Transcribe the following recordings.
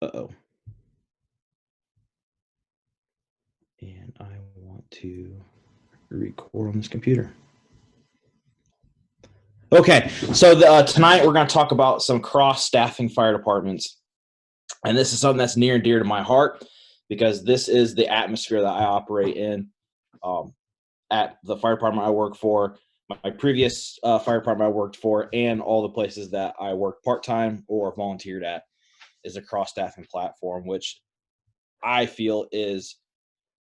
Uh-oh. And I want to record on this computer. Okay, so tonight we're going to talk about some cross-staffing fire departments. And this is something that's near and dear to my heart because this is the atmosphere that I operate in at the fire department I work for, my previous fire department I worked for, and all the places that I work part-time or volunteered at is a cross-staffing platform, which I feel is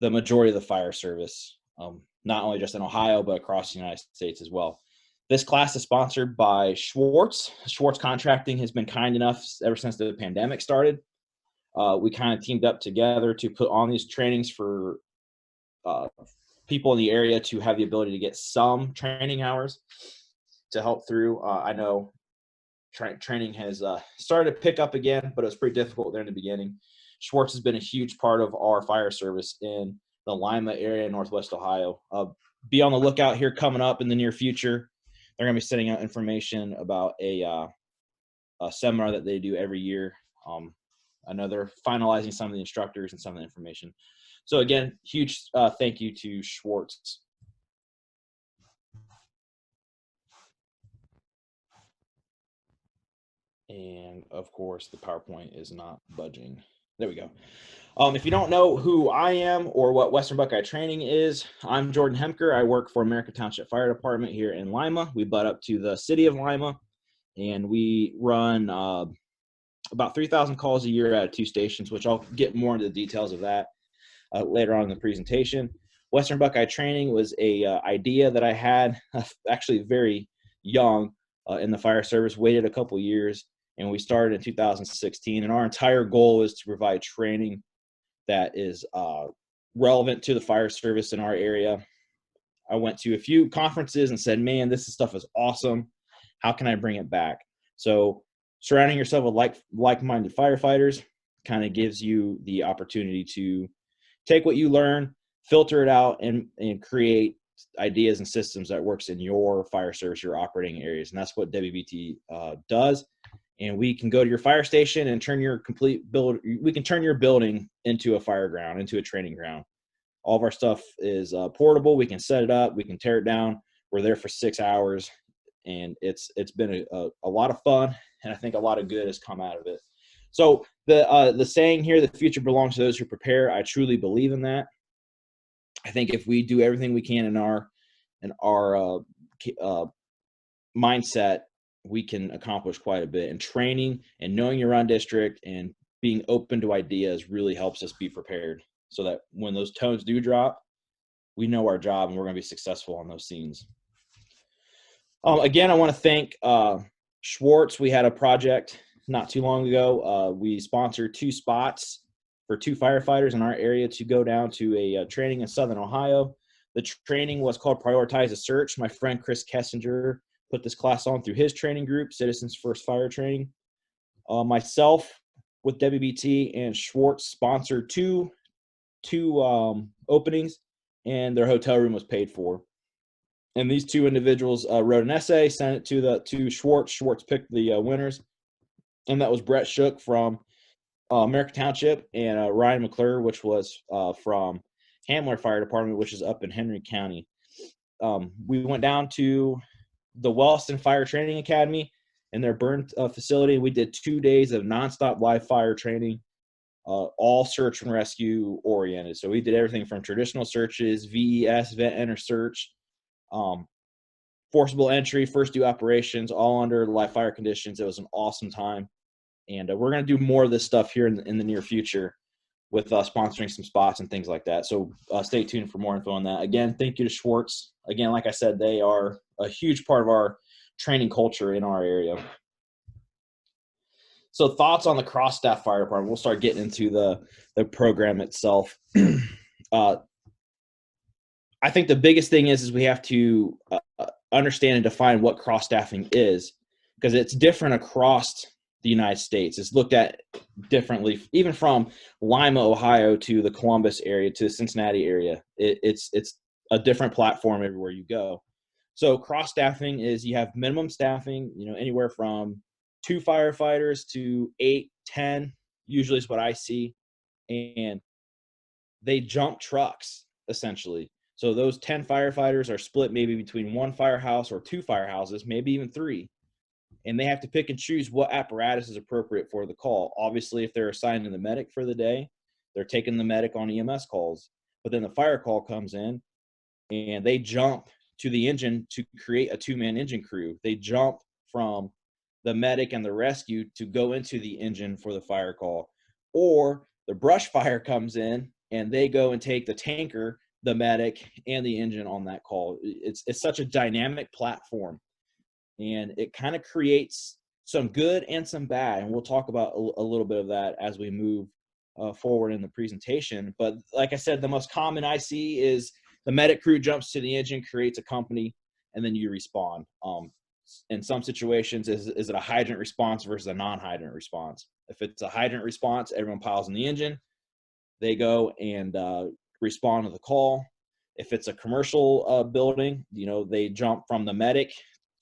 the majority of the fire service, not only just in Ohio, but across the United States as well. This class is sponsored by Schwartz. Schwartz Contracting has been kind enough ever since the pandemic started. We kind of teamed up together to put on these trainings for people in the area to have the ability to get some training hours to help through. I know training has started to pick up again, but it was pretty difficult there in the beginning. Schwartz has been a huge part of our fire service in the Lima area, Northwest Ohio. Be on the lookout here coming up in the near future. They're going to be sending out information about a seminar that they do every year. I know they're finalizing some of the instructors and some of the information. So again, huge thank you to Schwartz. And of course, the PowerPoint is not budging. There we go. If you don't know who I am or what Western Buckeye Training is, I'm Jordan Hemker. I work for American Township Fire Department here in Lima. We butt up to the city of Lima, and we run about 3,000 calls a year at 2 stations, which I'll get more into the details of that later on in the presentation. Western Buckeye Training was a idea that I had actually very young in the fire service, waited a couple years, and we started in 2016. And our entire goal is to provide training that is relevant to the fire service in our area. I went to a few conferences and said, man, this stuff is awesome. How can I bring it back? So surrounding yourself with like-minded firefighters kind of gives you the opportunity to take what you learn, filter it out, and create ideas and systems that works in your fire service, your operating areas. And that's what WBT does. And we can go to your fire station and turn your we can turn your building into a fire ground, into a training ground. All of our stuff is portable. We can set it up. We can tear it down. We're there for 6 hours. And it's been a lot of fun. And I think a lot of good has come out of it. So the saying here, the future belongs to those who prepare, I truly believe in that. I think if we do everything we can in our mindset, we can accomplish quite a bit. And training and knowing your own district and being open to ideas really helps us be prepared so that when those tones do drop, we know our job and we're going to be successful on those scenes. Again, I want to thank Schwartz. We had a project not too long ago. We sponsored 2 spots for 2 firefighters in our area to go down to a training in Southern Ohio. The training was called Prioritize a Search. My friend Chris Kessinger put this class on through his training group, Citizens First Fire Training. Myself with WBT and Schwartz sponsored two openings, and their hotel room was paid for. And these 2 individuals wrote an essay, sent it to Schwartz. Schwartz picked the winners, and that was Brett Shook from American Township and Ryan McClure, which was from Hamler Fire Department, which is up in Henry County. We went down to the Wellston Fire Training Academy in their burn facility. We did 2 days of nonstop live fire training, all search and rescue oriented. So we did everything from traditional searches, VES, vent enter search, forcible entry, first due operations, all under live fire conditions. It was an awesome time. And we're going to do more of this stuff here in the near future with sponsoring some spots and things like that. So stay tuned for more info on that. Again, thank you to Schwartz. Again, like I said, they are a huge part of our training culture in our area. So thoughts on the cross-staff fire department. We'll start getting into the program itself. I think the biggest thing is we have to understand and define what cross-staffing is, because it's different across the United States. It's looked at differently, even from Lima, Ohio to the Columbus area to the Cincinnati area. It's a different platform everywhere you go. So cross-staffing is you have minimum staffing, anywhere from 2 firefighters to 8, 10, usually is what I see. And they jump trucks essentially. So those 10 firefighters are split maybe between one firehouse or two firehouses, maybe even three. And they have to pick and choose what apparatus is appropriate for the call. Obviously, if they're assigning the medic for the day, they're taking the medic on EMS calls. But then the fire call comes in and they jump to the engine to create a two-man engine crew. They jump from the medic and the rescue to go into the engine for the fire call. Or the brush fire comes in and they go and take the tanker, the medic, and the engine on that call. It's such a dynamic platform, and it kind of creates some good and some bad. And we'll talk about a little bit of that as we move forward in the presentation. But like I said, the most common I see is the medic crew jumps to the engine, creates a company, and then you respond. In some situations, is it a hydrant response versus a non-hydrant response? If it's a hydrant response, everyone piles in the engine. They go and respond to the call. If it's a commercial building, they jump from the medic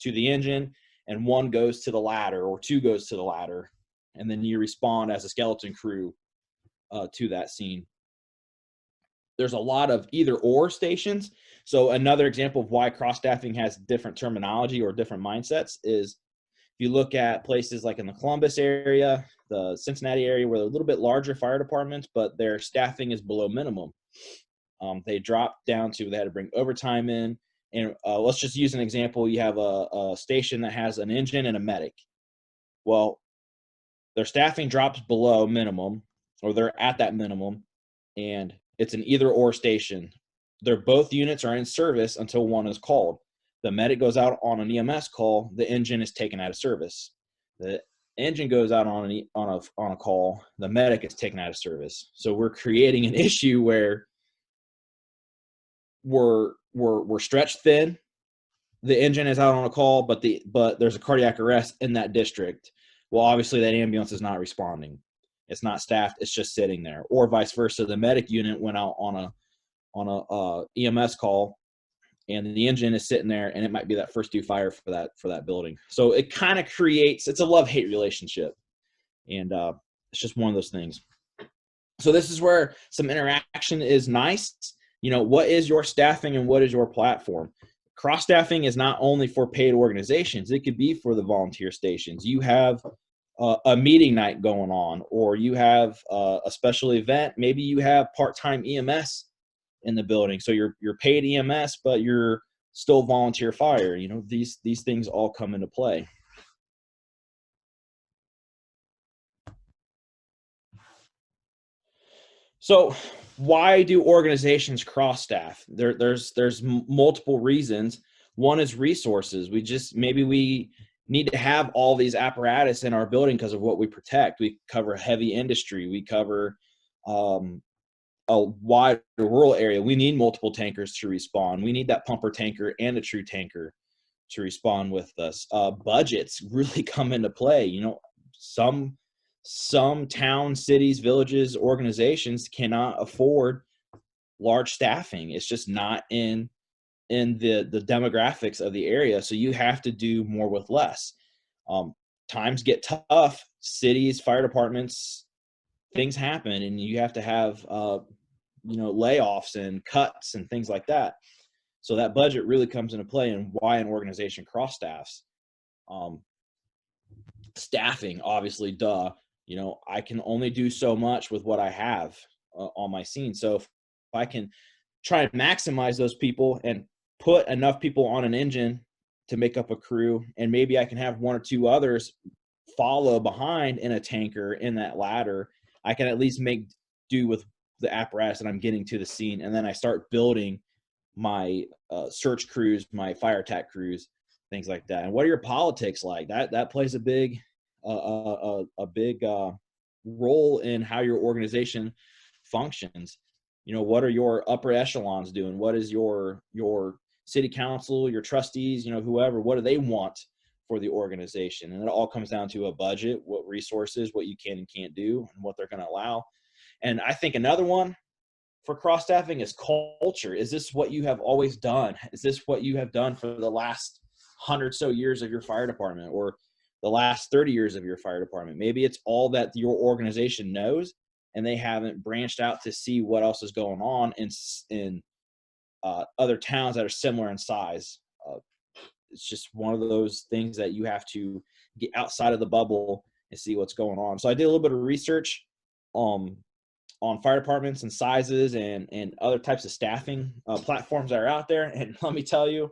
to the engine, and one goes to the ladder or two goes to the ladder, and then you respond as a skeleton crew to that scene. There's a lot of either or stations. So another example of why cross-staffing has different terminology or different mindsets is if you look at places like in the Columbus area, the Cincinnati area, where they're a little bit larger fire departments, but their staffing is below minimum. They dropped down to, they had to bring overtime in. And let's just use an example. You have a station that has an engine and a medic. Well, their staffing drops below minimum, or they're at that minimum, and it's an either or station. Both units are in service until one is called. The medic goes out on an EMS call, the engine is taken out of service. The engine goes out on a call, the medic is taken out of service. So we're creating an issue where we're stretched thin. The engine is out on a call, but there's a cardiac arrest in that district. Well, obviously that ambulance is not responding. It's not staffed. It's just sitting there. Or vice versa. The medic unit went out on a EMS call, and the engine is sitting there, and it might be that first due fire for that building. So it kind of creates, it's a love-hate relationship, and it's just one of those things. So this is where some interaction is nice. What is your staffing and what is your platform? Cross-staffing is not only for paid organizations. It could be for the volunteer stations. You have a meeting night going on, or you have a special event. Maybe you have part-time EMS in the building. So you're paid EMS, but you're still volunteer fire. These things all come into play. So why do organizations cross-staff? There's multiple reasons. One is resources. Maybe we need to have all these apparatus in our building because of what we protect. We cover heavy industry. We cover a wide rural area. We need multiple tankers to respond. We need that pumper tanker and a true tanker to respond with us. Budgets really come into play. Some towns, cities, villages, organizations cannot afford large staffing. It's just not in the demographics of the area. So you have to do more with less. Times get tough. Cities, fire departments, things happen, and you have to have layoffs and cuts and things like that. So that budget really comes into play, and why an organization cross staffs. Staffing, obviously, duh. I can only do so much with what I have on my scene. So if I can try and maximize those people and put enough people on an engine to make up a crew, and maybe I can have one or two others follow behind in a tanker in that ladder, I can at least make do with the apparatus that I'm getting to the scene. And then I start building my search crews, my fire attack crews, things like that. And what are your politics like? That plays a big role in how your organization functions. What are your upper echelons doing? What is your city council, your trustees, whoever, what do they want for the organization? And it all comes down to a budget, what resources, what you can and can't do, and what they're going to allow. And I think another one for cross-staffing is culture. Is this what you have always done? Is this what you have done for the last 100 so years of your fire department? Or the last 30 years of your fire department. Maybe it's all that your organization knows, and they haven't branched out to see what else is going on in other towns that are similar in size. It's just one of those things that you have to get outside of the bubble and see what's going on. So I did a little bit of research on fire departments and sizes and other types of staffing platforms that are out there. And let me tell you,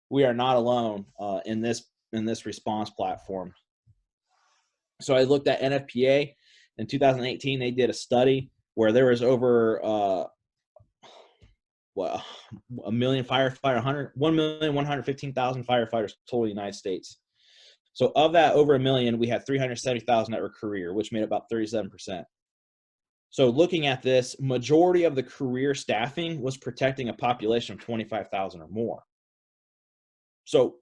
we are not alone in this response platform. So I looked at NFPA in 2018. They did a study where there was over a million firefighters, 1,115,000 firefighters total in the United States. So of that, over a million, we had 370,000 that were career, which made about 37%. So looking at this, majority of the career staffing was protecting a population of 25,000 or more. So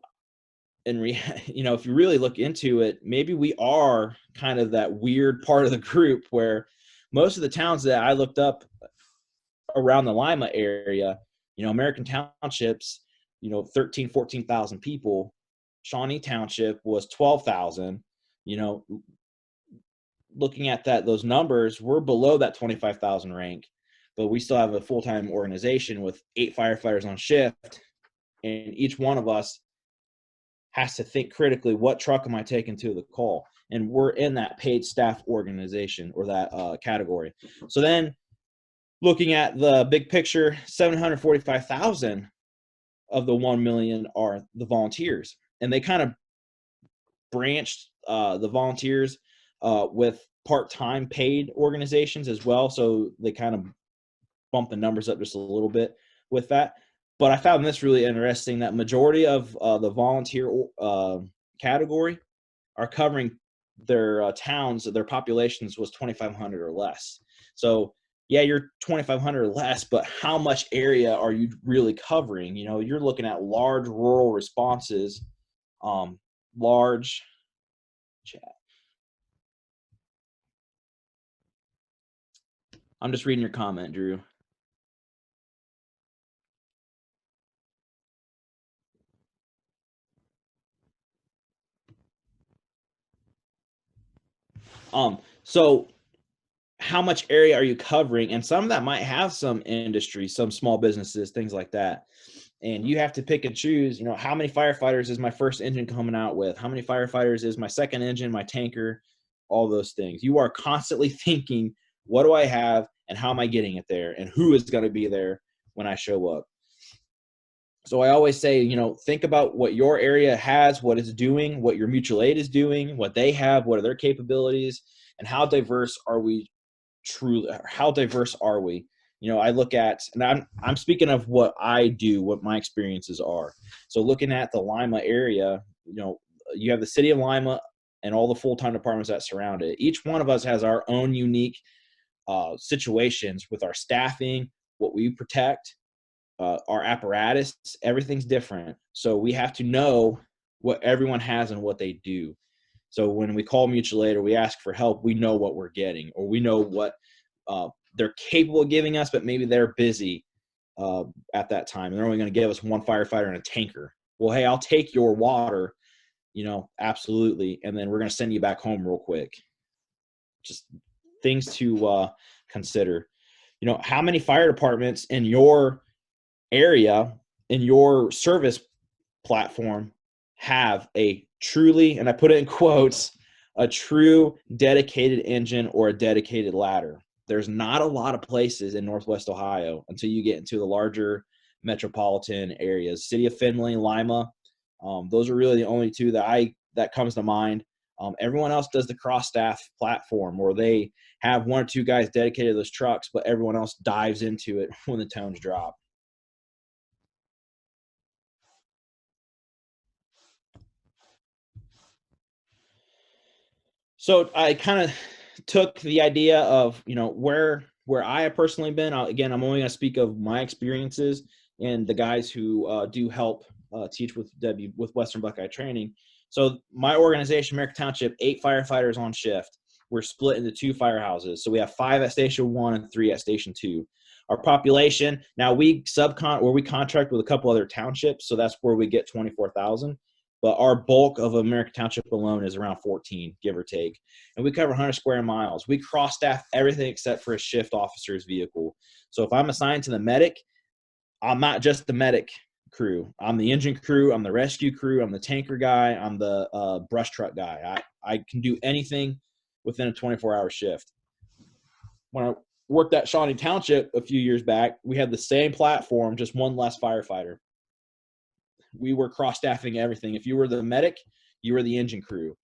if you really look into it, maybe we are kind of that weird part of the group where most of the towns that I looked up around the Lima area, American Townships, 13, 14,000 people. Shawnee Township was 12,000. Looking at those numbers, we're below that 25,000 rank, but we still have a full-time organization with 8 firefighters on shift, and each one of us has to think critically, what truck am I taking to the call? And we're in that paid staff organization or that category. So then looking at the big picture, 745,000 of the 1 million are the volunteers. And they kind of branched the volunteers with part-time paid organizations as well. So they kind of bumped the numbers up just a little bit with that. But I found this really interesting, that majority of the volunteer category are covering their towns, their populations was 2,500 or less. So yeah, you're 2,500 or less, but how much area are you really covering? You're looking at large rural responses, large chat. I'm just reading your comment, Drew. So how much area are you covering? And some of that might have some industry, some small businesses, things like that. And you have to pick and choose, how many firefighters is my first engine coming out with? How many firefighters is my second engine, my tanker, all those things. You are constantly thinking, what do I have and how am I getting it there? And who is going to be there when I show up? So I always say, think about what your area has, what it's doing, what your mutual aid is doing, what they have, what are their capabilities, and how diverse are we truly, how diverse are we? I look at, and I'm speaking of what I do, what my experiences are. So looking at the Lima area, you have the city of Lima and all the full-time departments that surround it. Each one of us has our own unique situations with our staffing, what we protect, our apparatus, everything's different. So we have to know what everyone has and what they do. So when we call mutual aid or we ask for help, we know what we're getting, or we know what they're capable of giving us, but maybe they're busy at that time. And they're only going to give us one firefighter and a tanker. Well, hey, I'll take your water, absolutely. And then we're going to send you back home real quick. Just things to consider. How many fire departments in your area, in your service platform, have a truly, and I put it in quotes, a true dedicated engine or a dedicated ladder? There's not a lot of places in Northwest Ohio until you get into the larger metropolitan areas. City of Findlay, Lima, those are really the only two that comes to mind. Everyone else does the cross staff platform, where they have 1 or 2 guys dedicated to those trucks, but everyone else dives into it when the tones drop. So I kind of took the idea of, where I have personally been. Again, I'm only going to speak of my experiences and the guys who do help teach with Debbie with Western Buckeye Training. So my organization, American Township, 8 firefighters on shift. We're split into 2 firehouses. So we have 5 at Station 1 and 3 at Station 2. Our population, now we contract with a couple other townships, so that's where we get 24,000. but our bulk of American Township alone is around 14, give or take. And we cover 100 square miles. We cross-staff everything except for a shift officer's vehicle. So if I'm assigned to the medic, I'm not just the medic crew. I'm the engine crew. I'm the rescue crew. I'm the tanker guy. I'm the brush truck guy. I can do anything within a 24-hour shift. When I worked at Shawnee Township a few years back, we had the same platform, just one less firefighter. We were cross-staffing everything. If you were the medic, you were the engine crew.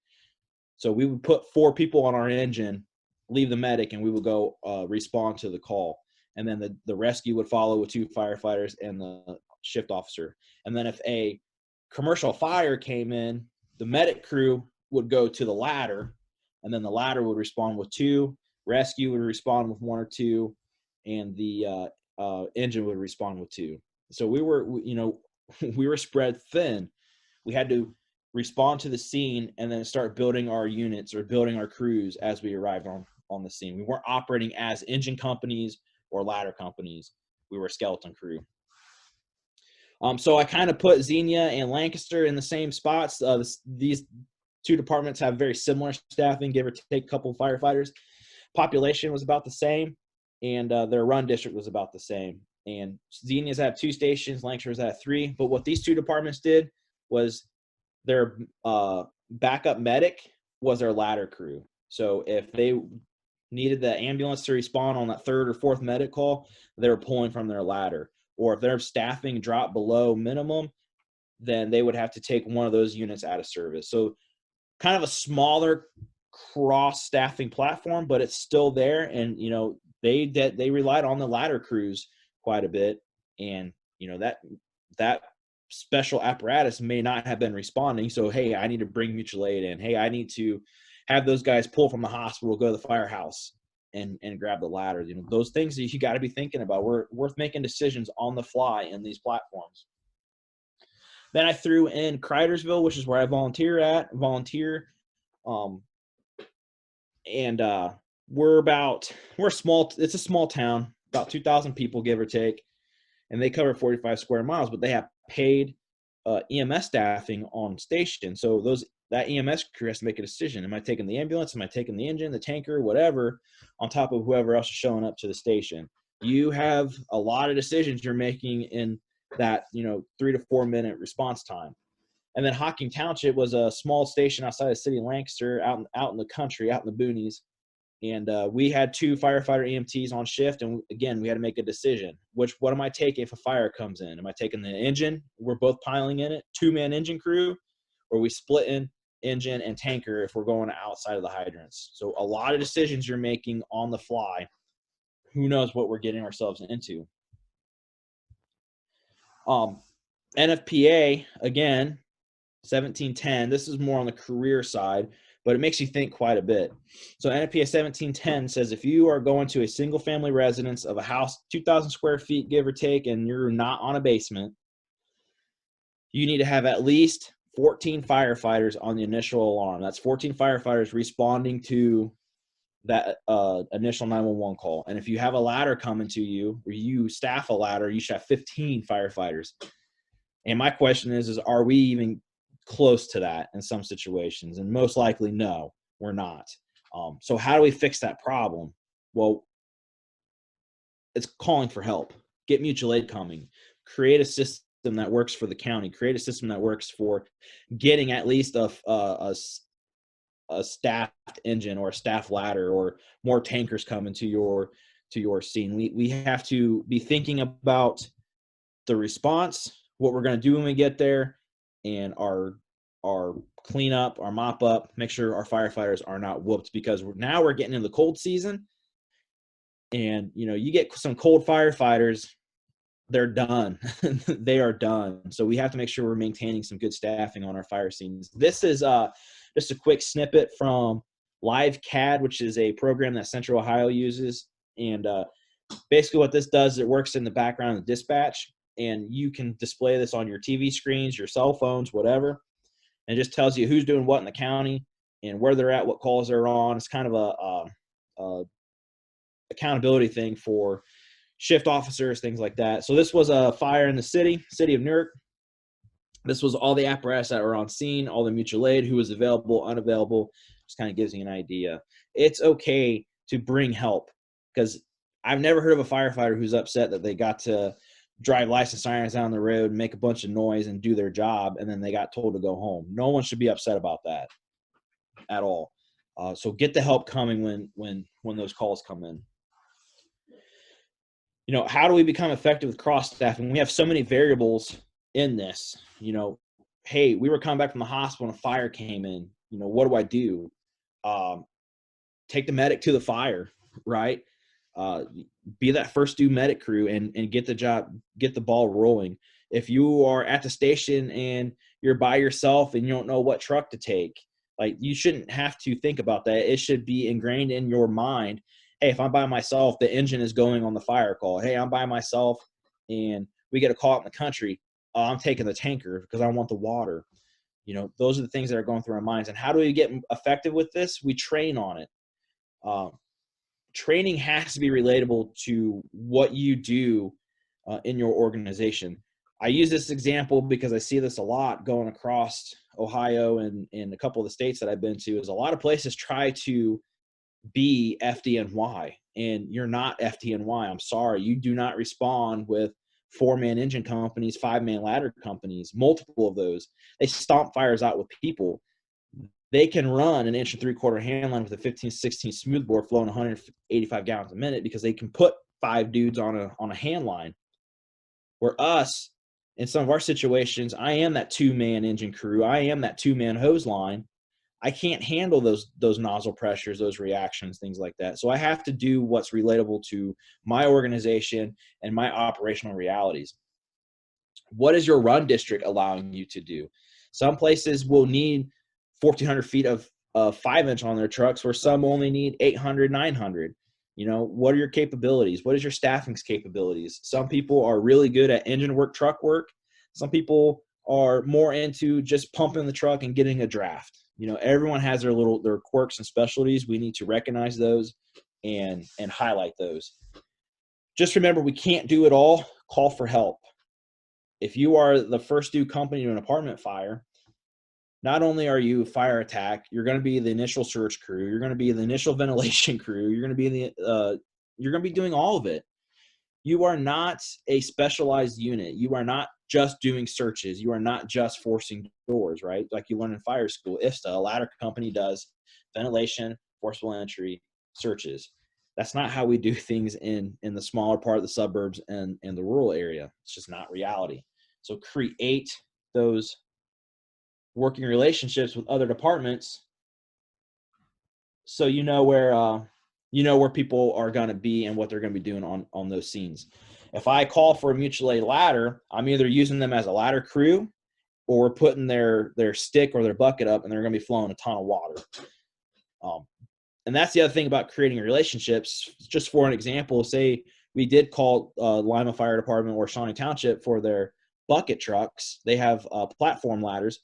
So we would put 4 people on our engine, leave the medic, and we would go respond to the call. And then the rescue would follow with 2 firefighters and the shift officer. And then if a commercial fire came in, the medic crew would go to the ladder, and then the ladder would respond with 2, rescue would respond with 1 or 2, and the engine would respond with 2. So we were spread thin. We had to respond to the scene and then start building our units or building our crews as we arrived on the scene. We weren't operating as engine companies or ladder companies. We were a skeleton crew. So I kind of put Xenia and Lancaster in the same spots. These 2 departments have very similar staffing, give or take a couple of firefighters. Population was about the same, and their run district was about the same. And Xenia's had 2 stations, Lancaster's had 3. But what these 2 departments did was their backup medic was their ladder crew. So if they needed the ambulance to respond on that 3rd or 4th medic call, they were pulling from their ladder. Or if their staffing dropped below minimum, then they would have to take one of those units out of service. So kind of a smaller cross-staffing platform, but it's still there. And, they relied on the ladder crews quite a bit. And, that special apparatus may not have been responding. So, hey, I need to bring mutual aid in. Hey, I need to have those guys pull from the hospital, go to the firehouse and grab the ladder. Those things that you got to be thinking about. We're worth making decisions on the fly in these platforms. Then I threw in Cridersville, which is where I volunteer. And we're small. It's a small town, about 2,000 people, give or take. And they cover 45 square miles, but they have paid EMS staffing on station. So that EMS crew has to make a decision. Am I taking the ambulance? Am I taking the engine, the tanker, whatever, on top of whoever else is showing up to the station? You have a lot of decisions you're making in that 3 to 4 minute response time. And then Hocking Township was a small station outside the city of Lancaster, out in the country, out in the boonies. And we had 2 firefighter EMTs on shift. And again, we had to make a decision. What am I taking if a fire comes in? Am I taking the engine? We're both piling in it, 2-man engine crew, or we split in engine and tanker if we're going outside of the hydrants. So a lot of decisions you're making on the fly. Who knows what we're getting ourselves into? NFPA, again, 1710. This is more on the career side, but it makes you think quite a bit. So NFPA 1710 says if you are going to a single family residence of a house, 2,000 square feet, give or take, and you're not on a basement, you need to have at least 14 firefighters on the initial alarm. That's 14 firefighters responding to that initial 911 call. And if you have a ladder coming to you, or you staff a ladder, you should have 15 firefighters. And my question is are we even close to that in some situations? And most likely, no, we're not. So how do we fix that problem? Well, it's calling for help. Get mutual aid coming. Create a system that works for the county. Create a system that works for getting at least a staffed engine or a staff ladder or more tankers coming to your scene. We have to be thinking about the response, what we're going to do when we get there, and our cleanup, our mop up, make sure our firefighters are not whooped, because now we're getting into the cold season. And, you get some cold firefighters, they're done. They are done. So we have to make sure we're maintaining some good staffing on our fire scenes. This is just a quick snippet from LiveCAD, which is a program that Central Ohio uses. And basically what this does, it works in the background of the dispatch. And you can display this on your TV screens, your cell phones, whatever. And it just tells you who's doing what in the county and where they're at, what calls they're on. It's kind of a accountability thing for shift officers, things like that. So this was a fire in the city of Newark. This was all the apparatus that were on scene, all the mutual aid, who was available, unavailable. Just kind of gives you an idea. It's okay to bring help, because I've never heard of a firefighter who's upset that they got to drive license sirens down the road, make a bunch of noise, and do their job, and then they got told to go home. No one should be upset about that at all. So get the help coming when those calls come in. How do we become effective with cross staffing? We have so many variables in this. Hey, we were coming back from the hospital and a fire came in. What do I do? Take the medic to the fire, right? Be that first due medic crew and get the ball rolling. If you are at the station and you're by yourself and you don't know what truck to take, like, you shouldn't have to think about that. It should be ingrained in your mind. Hey, if I'm by myself, the engine is going on the fire call. Hey, I'm by myself and we get a call out in the country. I'm taking the tanker because I want the water. Those are the things that are going through our minds. And how do we get effective with this? We train on it. Training has to be relatable to what you do in your organization. I use this example because I see this a lot going across Ohio and a couple of the states that I've been to. Is a lot of places try to be FDNY, and you're not FDNY. I'm sorry. You do not respond with 4-man engine companies, 5-man ladder companies, multiple of those. They stomp fires out with people. They can run an 1 3/4 handline with a 15/16 smoothbore flowing 185 gallons a minute because they can put 5 dudes on a handline. Where us, in some of our situations, I am that 2-man engine crew. I am that 2-man hose line. I can't handle those nozzle pressures, those reactions, things like that. So I have to do what's relatable to my organization and my operational realities. What is your run district allowing you to do? Some places will need 1,400 feet of 5-inch on their trucks, where some only need 800, 900. What are your capabilities? What is your staffing's capabilities? Some people are really good at engine work, truck work. Some people are more into just pumping the truck and getting a draft. Everyone has their quirks and specialties. We need to recognize those and highlight those. Just remember, we can't do it all. Call for help. If you are the first due company to an apartment fire, not only are you fire attack, you're going to be the initial search crew. You're going to be the initial ventilation crew. You're going to be doing all of it. You are not a specialized unit. You are not just doing searches. You are not just forcing doors, right? Like you learn in fire school. IFSTA, a ladder company, does ventilation, forcible entry, searches. That's not how we do things in the smaller part of the suburbs and the rural area. It's just not reality. So create those working relationships with other departments so where people are going to be and what they're going to be doing on those scenes. If I call for a mutual aid ladder, I'm either using them as a ladder crew or putting their stick or their bucket up and they're going to be flowing a ton of water. And that's the other thing about creating relationships. Just for an example, say we did call Lima Fire Department or Shawnee Township for their bucket trucks. They have platform ladders.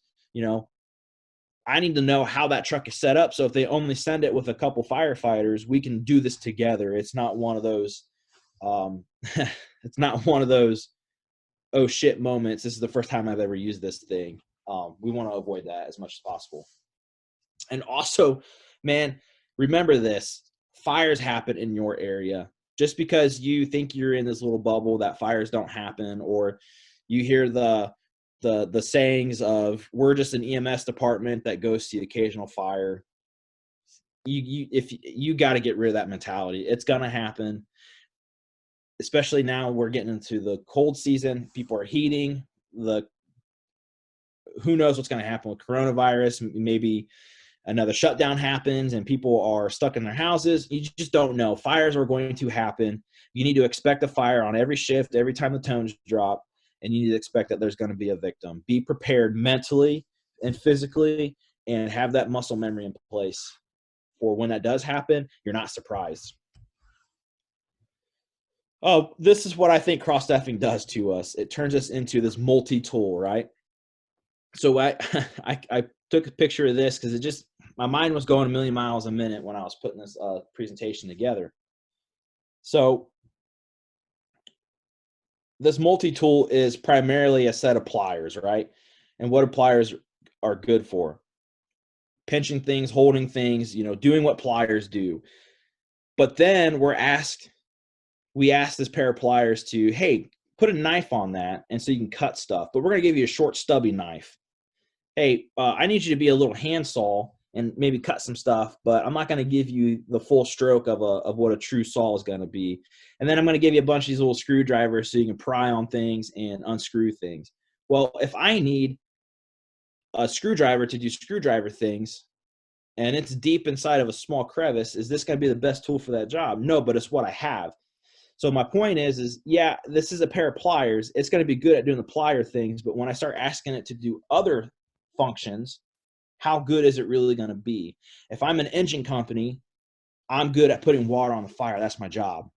I need to know how that truck is set up. So if they only send it with a couple firefighters, we can do this together. It's not one of those, it's not one of those, oh shit moments. This is the first time I've ever used this thing. We want to avoid that as much as possible. And also, man, remember this, fires happen in your area. Just because you think you're in this little bubble that fires don't happen, or you hear the sayings of we're just an EMS department that goes to the occasional fire. You got to get rid of that mentality. It's going to happen. Especially now we're getting into the cold season. People are heating. Who knows what's going to happen with coronavirus? Maybe another shutdown happens and people are stuck in their houses. You just don't know. Fires are going to happen. You need to expect a fire on every shift, every time the tones drop. And you need to expect that there's going to be a victim. Be prepared mentally and physically and have that muscle memory in place for when that does happen, you're not surprised. Oh, this is what I think cross-staffing does to us. It turns us into this multi-tool, right? So I took a picture of this because my mind was going a million miles a minute when I was putting this presentation together. So this multi-tool is primarily a set of pliers, right? And what do pliers are good for? Pinching things, holding things, doing what pliers do. But then we asked this pair of pliers to, hey, put a knife on that, and so you can cut stuff. But we're going to give you a short, stubby knife. Hey, I need you to be a little handsaw and maybe cut some stuff, but I'm not going to give you the full stroke of what a true saw is going to be. And then I'm going to give you a bunch of these little screwdrivers so you can pry on things and unscrew things. Well, if I need a screwdriver to do screwdriver things, and it's deep inside of a small crevice, is this going to be the best tool for that job? No, but it's what I have. So my point is yeah, this is a pair of pliers. It's going to be good at doing the plier things, but when I start asking it to do other functions, how good is it really going to be? If I'm an engine company, I'm good at putting water on the fire. That's my job.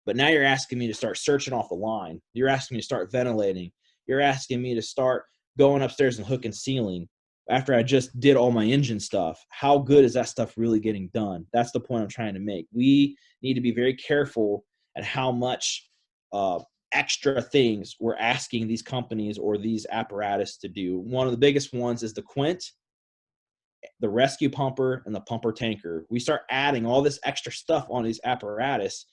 But now you're asking me to start searching off the line. You're asking me to start ventilating. You're asking me to start going upstairs and hooking ceiling after I just did all my engine stuff. How good is that stuff really getting done? That's the point I'm trying to make. We need to be very careful at how much extra things we're asking these companies or these apparatus to do. One of the biggest ones is the quint, the rescue pumper, and the pumper tanker. We start adding all this extra stuff on these apparatus,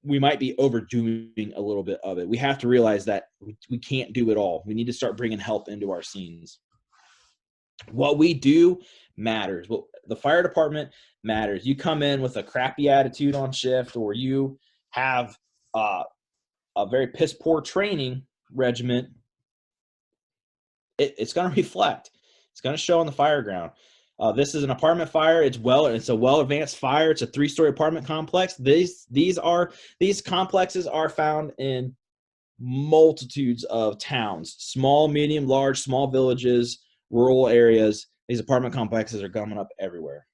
we might be overdoing a little bit of it. We have to realize that we can't do it all. We need to start bringing help into our scenes. What we do matters. Well, the fire department matters. You come in with a crappy attitude on shift, or you have a very piss poor training regimen, it's going to reflect. It's going to show on the fire ground. This is an apartment fire. It's a well advanced fire. It's a 3-story apartment complex. These complexes are found in multitudes of towns, small, medium, large, small villages, rural areas. These apartment complexes are coming up everywhere.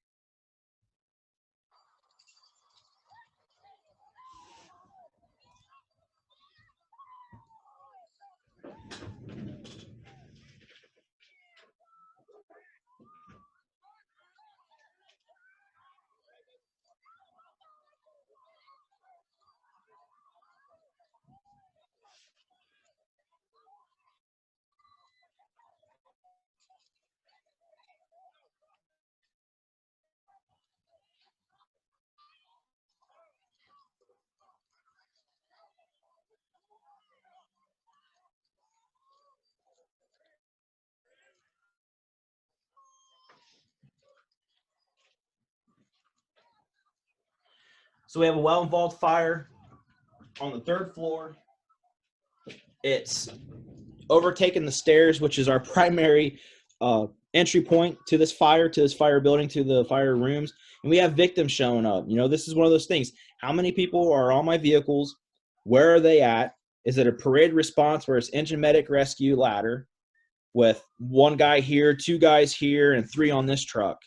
So we have a well-involved fire on the 3rd floor. It's overtaken the stairs, which is our primary entry point to this fire building, to the fire rooms. And we have victims showing up. This is one of those things. How many people are on my vehicles? Where are they at? Is it a parade response where it's engine, medic, rescue, ladder with 1 guy here, 2 guys here, and 3 on this truck?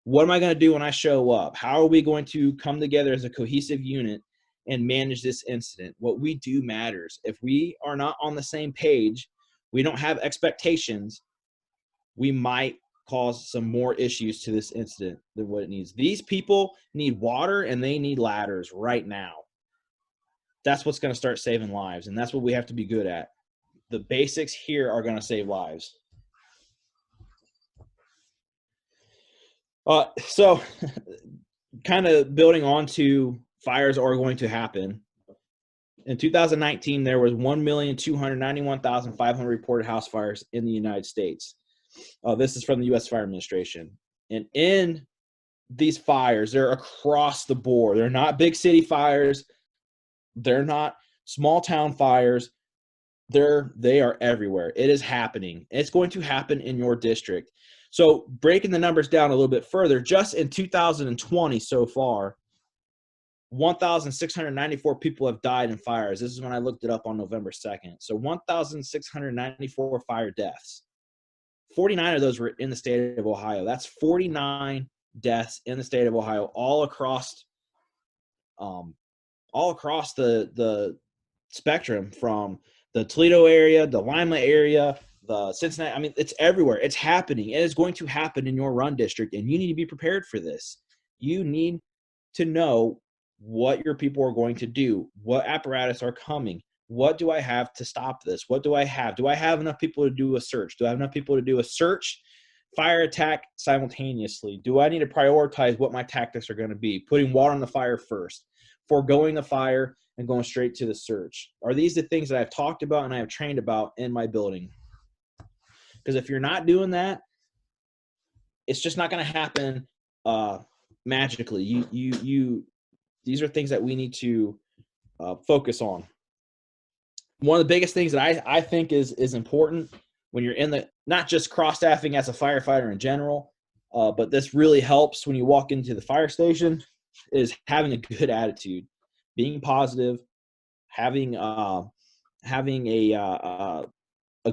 What am I going to do when I show up? How are we going to come together as a cohesive unit and manage this incident? What we do matters. If we are not on the same page, we don't have expectations, we might cause some more issues to this incident than what it needs. These people need water and they need ladders right now. That's what's going to start saving lives, and that's what we have to be good at. The basics here are going to save lives. So kind of building on to fires are going to happen. In 2019, there was 1,291,500 reported house fires in the United States. This is from the U.S. Fire Administration. And in these fires, they're across the board. They're not big city fires. They're not small town fires. They are everywhere. It is happening. It's going to happen in your district. So breaking the numbers down a little bit further, just in 2020 so far, 1,694 people have died in fires. This is when I looked it up on November 2nd. So 1,694 fire deaths. 49 of those were in the state of Ohio. That's 49 deaths in the state of Ohio, all across the spectrum, from the Toledo area, the Lima area, the Cincinnati. I mean, it's everywhere. It's happening. It is going to happen in your run district, and you need to be prepared for this. You need to know what your people are going to do, what apparatus are coming, what do I have to stop this? What do I have? Do I have enough people to do a search? Do I have enough people to do a search, fire attack simultaneously? Do I need to prioritize what my tactics are going to be? Putting water on the fire first, foregoing the fire and going straight to the search. Are these the things that I've talked about and I have trained about in my building? Because if you're not doing that, it's just not going to happen magically. These are things that we need to focus on. One of the biggest things that I think is important when you're in the, not just cross-staffing as a firefighter in general, but this really helps when you walk into the fire station, is having a good attitude, being positive, having a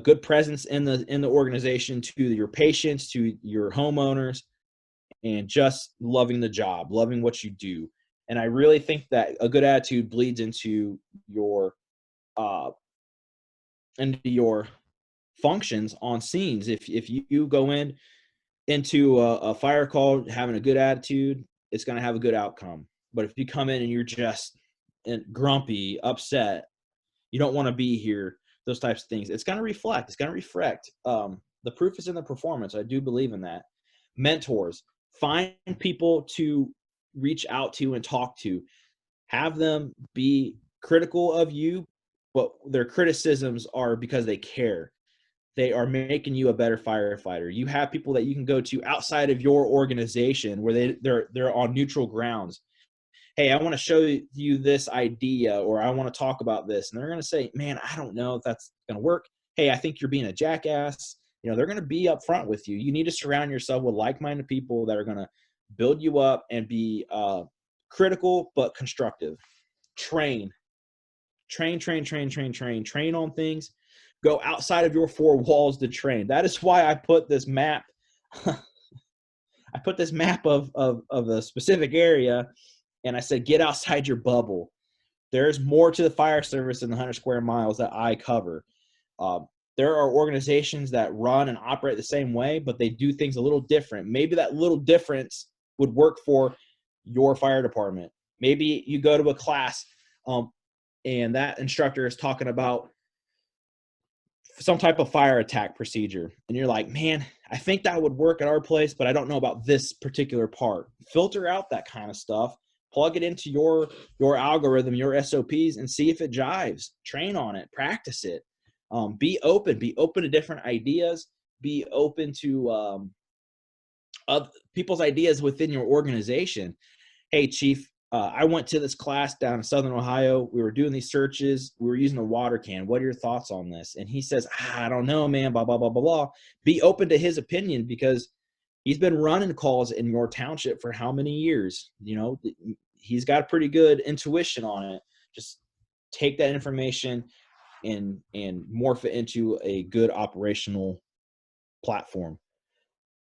good presence in the organization to your patients, to your homeowners, and just loving the job, loving what you do. And I really think that a good attitude bleeds into your functions on scenes. If you go into a fire call having a good attitude, it's going to have a good outcome. But if you come in and you're just grumpy, upset, you don't want to be here, those types of things, it's going to reflect. It's going to reflect. The proof is in the performance. I do believe in that. Mentors. Find people to reach out to and talk to. Have them be critical of you, but their criticisms are because they care. They are making you a better firefighter. You have people that you can go to outside of your organization where they're on neutral grounds. Hey, I want to show you this idea, or I want to talk about this. And they're going to say, man, I don't know if that's going to work. Hey, I think you're being a jackass. You know, they're going to be upfront with you. You need to surround yourself with like-minded people that are going to build you up and be critical but constructive. Train on things. Go outside of your four walls to train. That is why I put this map. I put this map of a specific area, and I said, get outside your bubble. There's more to the fire service than the 100 square miles that I cover. There are organizations that run and operate the same way, but they do things a little different. Maybe that little difference would work for your fire department. Maybe you go to a class and that instructor is talking about some type of fire attack procedure. And you're like, man, I think that would work at our place, but I don't know about this particular part. Filter out that kind of stuff. Plug it into your algorithm, your SOPs, and see if it jives. Train on it. Practice it. Be open. Be open to different ideas. Be open to people's ideas within your organization. Hey, Chief, I went to this class down in Southern Ohio. We were doing these searches. We were using a water can. What are your thoughts on this? And he says, I don't know, man, blah, blah, blah, blah, blah. Be open to his opinion because he's been running calls in your township for how many years? You know, he's got a pretty good intuition on it. Just take that information and morph it into a good operational platform.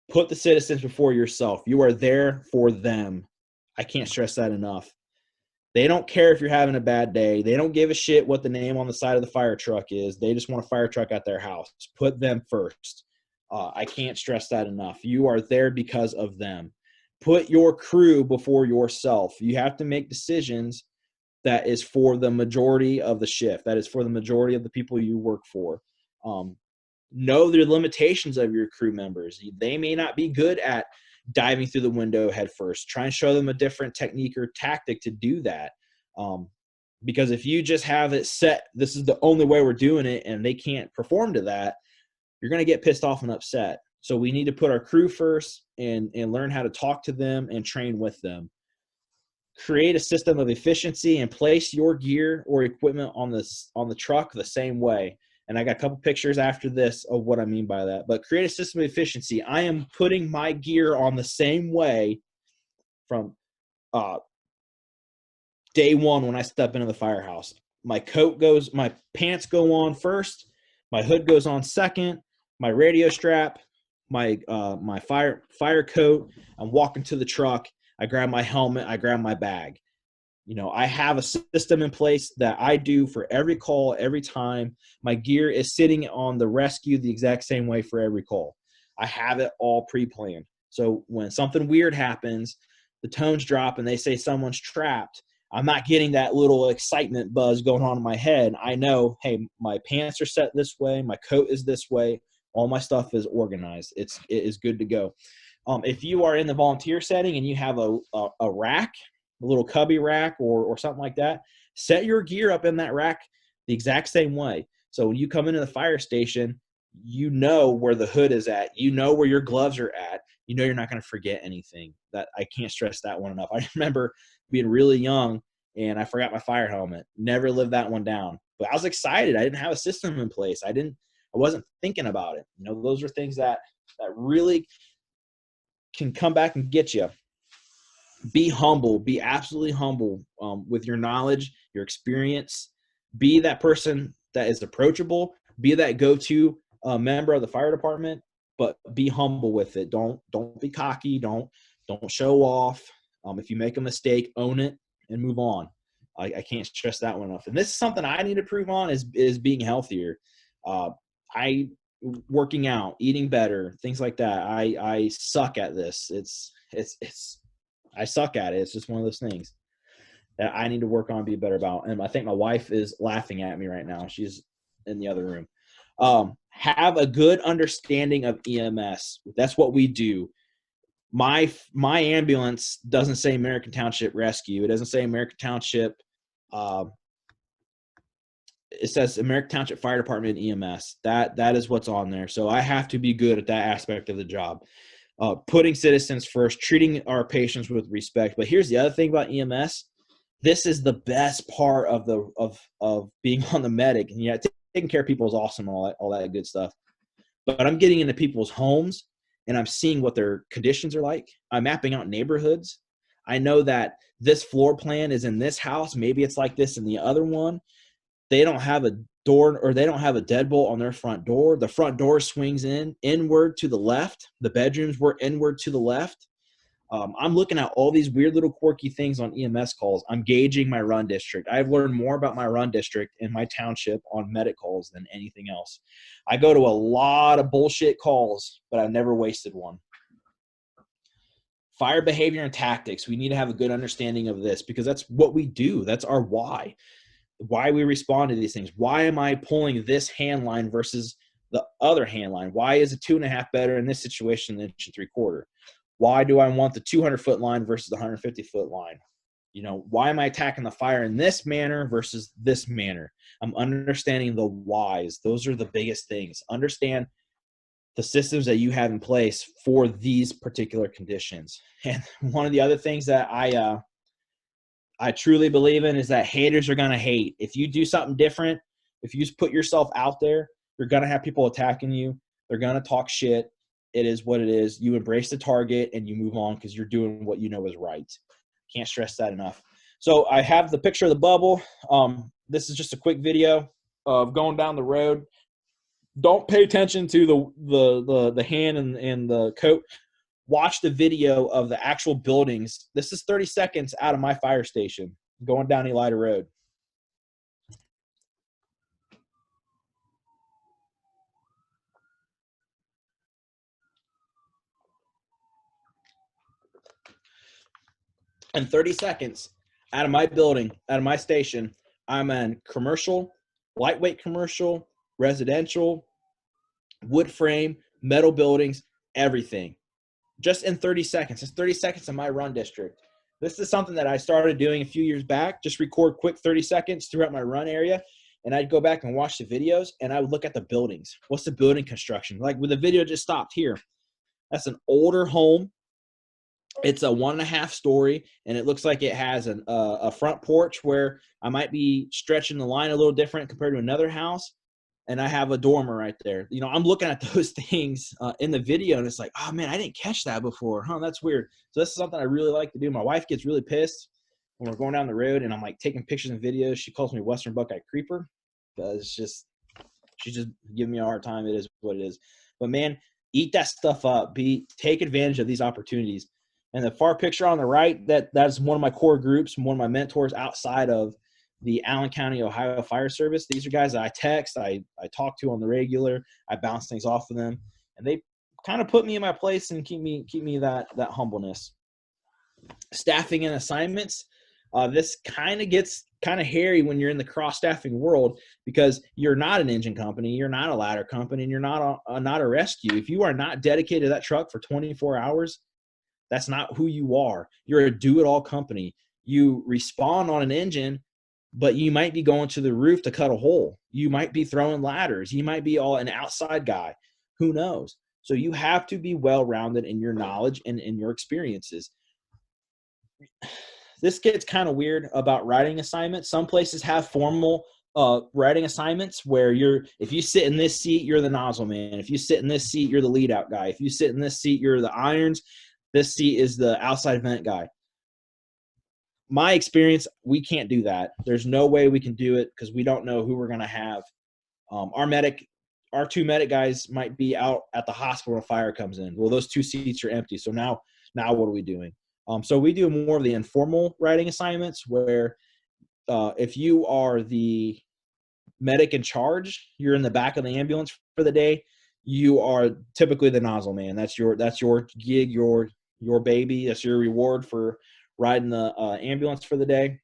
Put the citizens before yourself. You are there for them. I can't stress that enough. They don't care if you're having a bad day. They don't give a shit what the name on the side of the fire truck is. They just want a fire truck at their house. Put them first. I can't stress that enough. You are there because of them. Put your crew before yourself. You have to make decisions that is for the majority of the shift. That is for the majority of the people you work for. Know the limitations of your crew members. They may not be good at diving through the window head first. Try and show them a different technique or tactic to do that. Because if you just have it set, this is the only way we're doing it, and they can't perform to that, you're going to get pissed off and upset. So we need to put our crew first and learn how to talk to them and train with them. Create a system of efficiency and place your gear or equipment on the truck the same way. And I got a couple pictures after this of what I mean by that. But create a system of efficiency. I am putting my gear on the same way from day one when I step into the firehouse. My pants go on first. My hood goes on second. My radio strap, my fire coat. I'm walking to the truck. I grab my helmet. I grab my bag. You know, I have a system in place that I do for every call, every time. My gear is sitting on the rescue the exact same way for every call. I have it all pre-planned. So when something weird happens, the tones drop and they say someone's trapped, I'm not getting that little excitement buzz going on in my head. I know, hey, my pants are set this way, my coat is this way, all my stuff is organized. It is good to go. If you are in the volunteer setting and you have a rack, a little cubby rack or something like that, set your gear up in that rack the exact same way. So when you come into the fire station, you know where the hood is at. You know where your gloves are at. You know you're not going to forget anything. That I can't stress that one enough. I remember being really young and I forgot my fire helmet. Never lived that one down. But I was excited. I didn't have a system in place. I wasn't thinking about it. You know, those are things that really can come back and get you. Be humble. Be absolutely humble with your knowledge, your experience. Be that person that is approachable. Be that go-to member of the fire department, but be humble with it. Don't be cocky. Don't show off. If you make a mistake, own it and move on. I can't stress that one enough. And this is something I need to prove on is being healthier. Working out, eating better, things like that. I suck at this. I suck at it. It's just one of those things that I need to work on, be better about. And I think my wife is laughing at me right now. She's in the other room. Have a good understanding of EMS. That's what we do. My ambulance doesn't say American Township Rescue. It doesn't say American Township. It says American Township Fire Department EMS. That is what's on there. So I have to be good at that aspect of the job. Putting citizens first, treating our patients with respect. But here's the other thing about EMS. This is the best part of being on the medic. And yeah, taking care of people is awesome, all that good stuff. But I'm getting into people's homes and I'm seeing what their conditions are like. I'm mapping out neighborhoods. I know that this floor plan is in this house. Maybe it's like this in the other one. They don't have a door or they don't have a deadbolt on their front door. The front door swings inward to the left. The bedrooms were inward to the left. I'm looking at all these weird little quirky things on EMS calls. I'm gauging my run district. I've learned more about my run district in my township on medic calls than anything else. I go to a lot of bullshit calls, but I've never wasted one. Fire behavior and tactics. We need to have a good understanding of this because that's what we do. That's our why we respond to these things. Why am I pulling this hand line versus the other hand line? Why is a 2.5 better in this situation than 1 3/4? Why do I want the 200-foot line versus the 150-foot line? You know, why am I attacking the fire in this manner versus this manner? I'm understanding the whys. Those are the biggest things. Understand the systems that you have in place for these particular conditions. And one of the other things that I truly believe in is that haters are going to hate. If you do something different, if you just put yourself out there, you're going to have people attacking you. They're going to talk shit. It is what it is. You embrace the target and you move on because you're doing what you know is right. Can't stress that enough. So I have the picture of the bubble. This is just a quick video of going down the road. Don't pay attention to the hand and the coat. Watch the video of the actual buildings. This is 30 seconds out of my fire station going down Elida Road. In 30 seconds out of my building, out of my station, I'm in commercial, lightweight commercial, residential, wood frame, metal buildings, everything. Just in 30 seconds. It's 30 seconds in my run district. This is something that I started doing a few years back. Just record quick 30 seconds throughout my run area. And I'd go back and watch the videos and I would look at the buildings. What's the building construction? Like with the video just stopped here. That's an older home. It's a 1.5 story, and it looks like it has a front porch where I might be stretching the line a little different compared to another house, and I have a dormer right there. You know, I'm looking at those things in the video, and it's like, oh, man, I didn't catch that before. Huh, that's weird. So this is something I really like to do. My wife gets really pissed when we're going down the road, and I'm, like, taking pictures and videos. She calls me Western Buckeye Creeper because she's just giving me a hard time. It is what it is. But, man, eat that stuff up. Take advantage of these opportunities. And the far picture on the right, that's one of my core groups, one of my mentors outside of the Allen County, Ohio Fire Service. These are guys that I text, I talk to on the regular, I bounce things off of them, and they kind of put me in my place and keep me that humbleness. Staffing and assignments. This kind of gets kind of hairy when you're in the cross-staffing world, because you're not an engine company, you're not a ladder company, and you're not a rescue. If you are not dedicated to that truck for 24 hours, that's not who you are. You're a do-it-all company. You respond on an engine, but you might be going to the roof to cut a hole. You might be throwing ladders. You might be an outside guy. Who knows? So you have to be well-rounded in your knowledge and in your experiences. This gets kind of weird about writing assignments. Some places have formal writing assignments where if you sit in this seat, you're the nozzle man. If you sit in this seat, you're the lead out guy. If you sit in this seat, you're the irons. This seat is the outside vent guy. My experience, we can't do that. There's no way we can do it because we don't know who we're going to have. Our two medic guys might be out at the hospital when a fire comes in. Well, those two seats are empty. So now what are we doing? So we do more of the informal writing assignments where if you are the medic in charge, you're in the back of the ambulance for the day. You are typically the nozzle man. That's your gig, your baby. That's your reward for riding the ambulance for the day.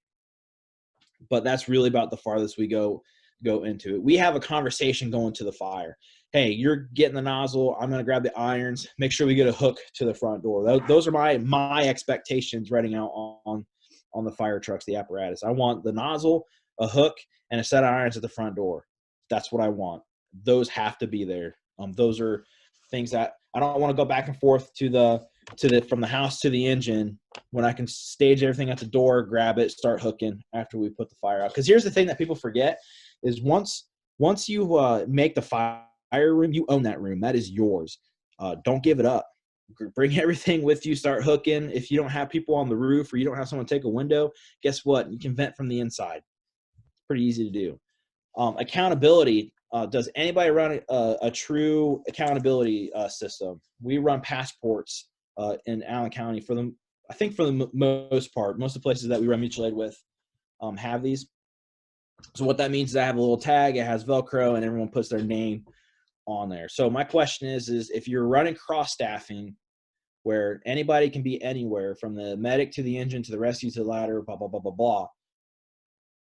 But that's really about the farthest we go into it. We have a conversation going to the fire. Hey, you're getting the nozzle. I'm going to grab the irons. Make sure we get a hook to the front door. Those are my expectations writing out on the fire trucks, the apparatus. I want the nozzle, a hook, and a set of irons at the front door. That's what I want. Those have to be there. Those are things that I don't want to go back and forth from the house to the engine when I can stage everything at the door, grab it, start hooking after we put the fire out. Because here's the thing that people forget is once you make the fire room, you own that room. That is yours. Don't give it up. Bring everything with you. Start hooking. If you don't have people on the roof or you don't have someone take a window, guess what? You can vent from the inside. It's pretty easy to do. Accountability. Does anybody run a true accountability system? We run passports in Allen County for the most part. Most of the places that we run mutual aid with have these. So what that means is I have a little tag. It has Velcro, and everyone puts their name on there. So my question is if you're running cross-staffing where anybody can be anywhere from the medic to the engine to the rescue to the ladder, blah, blah, blah, blah, blah,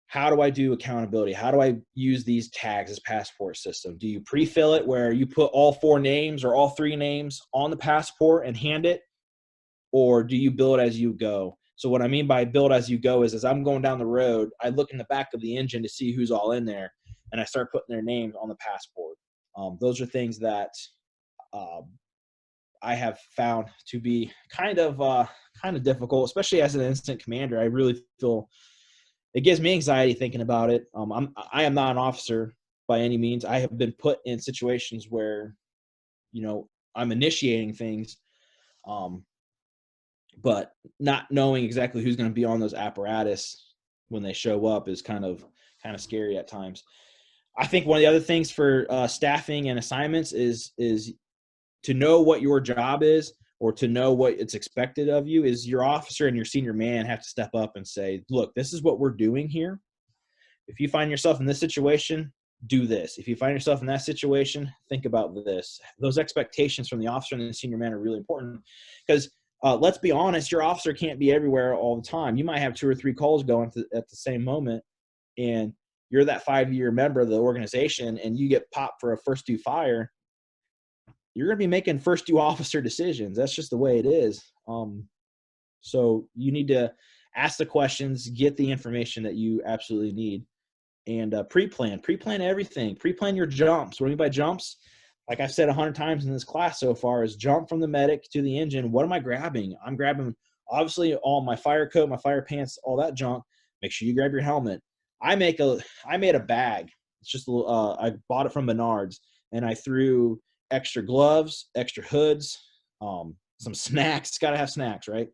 how do I do accountability? How do I use these tags as passport system? Do you pre-fill it where you put all 4 names or all 3 names on the passport and hand it? Or do you build as you go? So what I mean by build as you go is as I'm going down the road, I look in the back of the engine to see who's all in there, and I start putting their names on the passport. Those are things that I have found to be kind of difficult, especially as an incident commander. I really feel it gives me anxiety thinking about it. I am not an officer by any means. I have been put in situations where, I'm initiating things, but not knowing exactly who's going to be on those apparatus when they show up is kind of scary at times. I think one of the other things for staffing and assignments is to know what your job is, or to know what it's expected of you. Is your officer and your senior man have to step up and say, look, this is what we're doing here. If you find yourself in this situation, do this. If you find yourself in that situation, think about this. Those expectations from the officer and the senior man are really important because let's be honest, your officer can't be everywhere all the time. You might have 2 or 3 calls going at the same moment, and you're that 5-year member of the organization and you get popped for a first due fire. You're going to be making first due officer decisions. That's just the way it is. So you need to ask the questions, get the information that you absolutely need, and pre-plan everything. Pre-plan your jumps. What do I mean by jumps? Like I've said 100 times in this class so far, is jump from the medic to the engine. What am I grabbing? I'm grabbing obviously all my fire coat, my fire pants, all that junk. Make sure you grab your helmet. I made a bag. It's just I bought it from Menards, and I threw extra gloves, extra hoods, some snacks. Got to have snacks, right?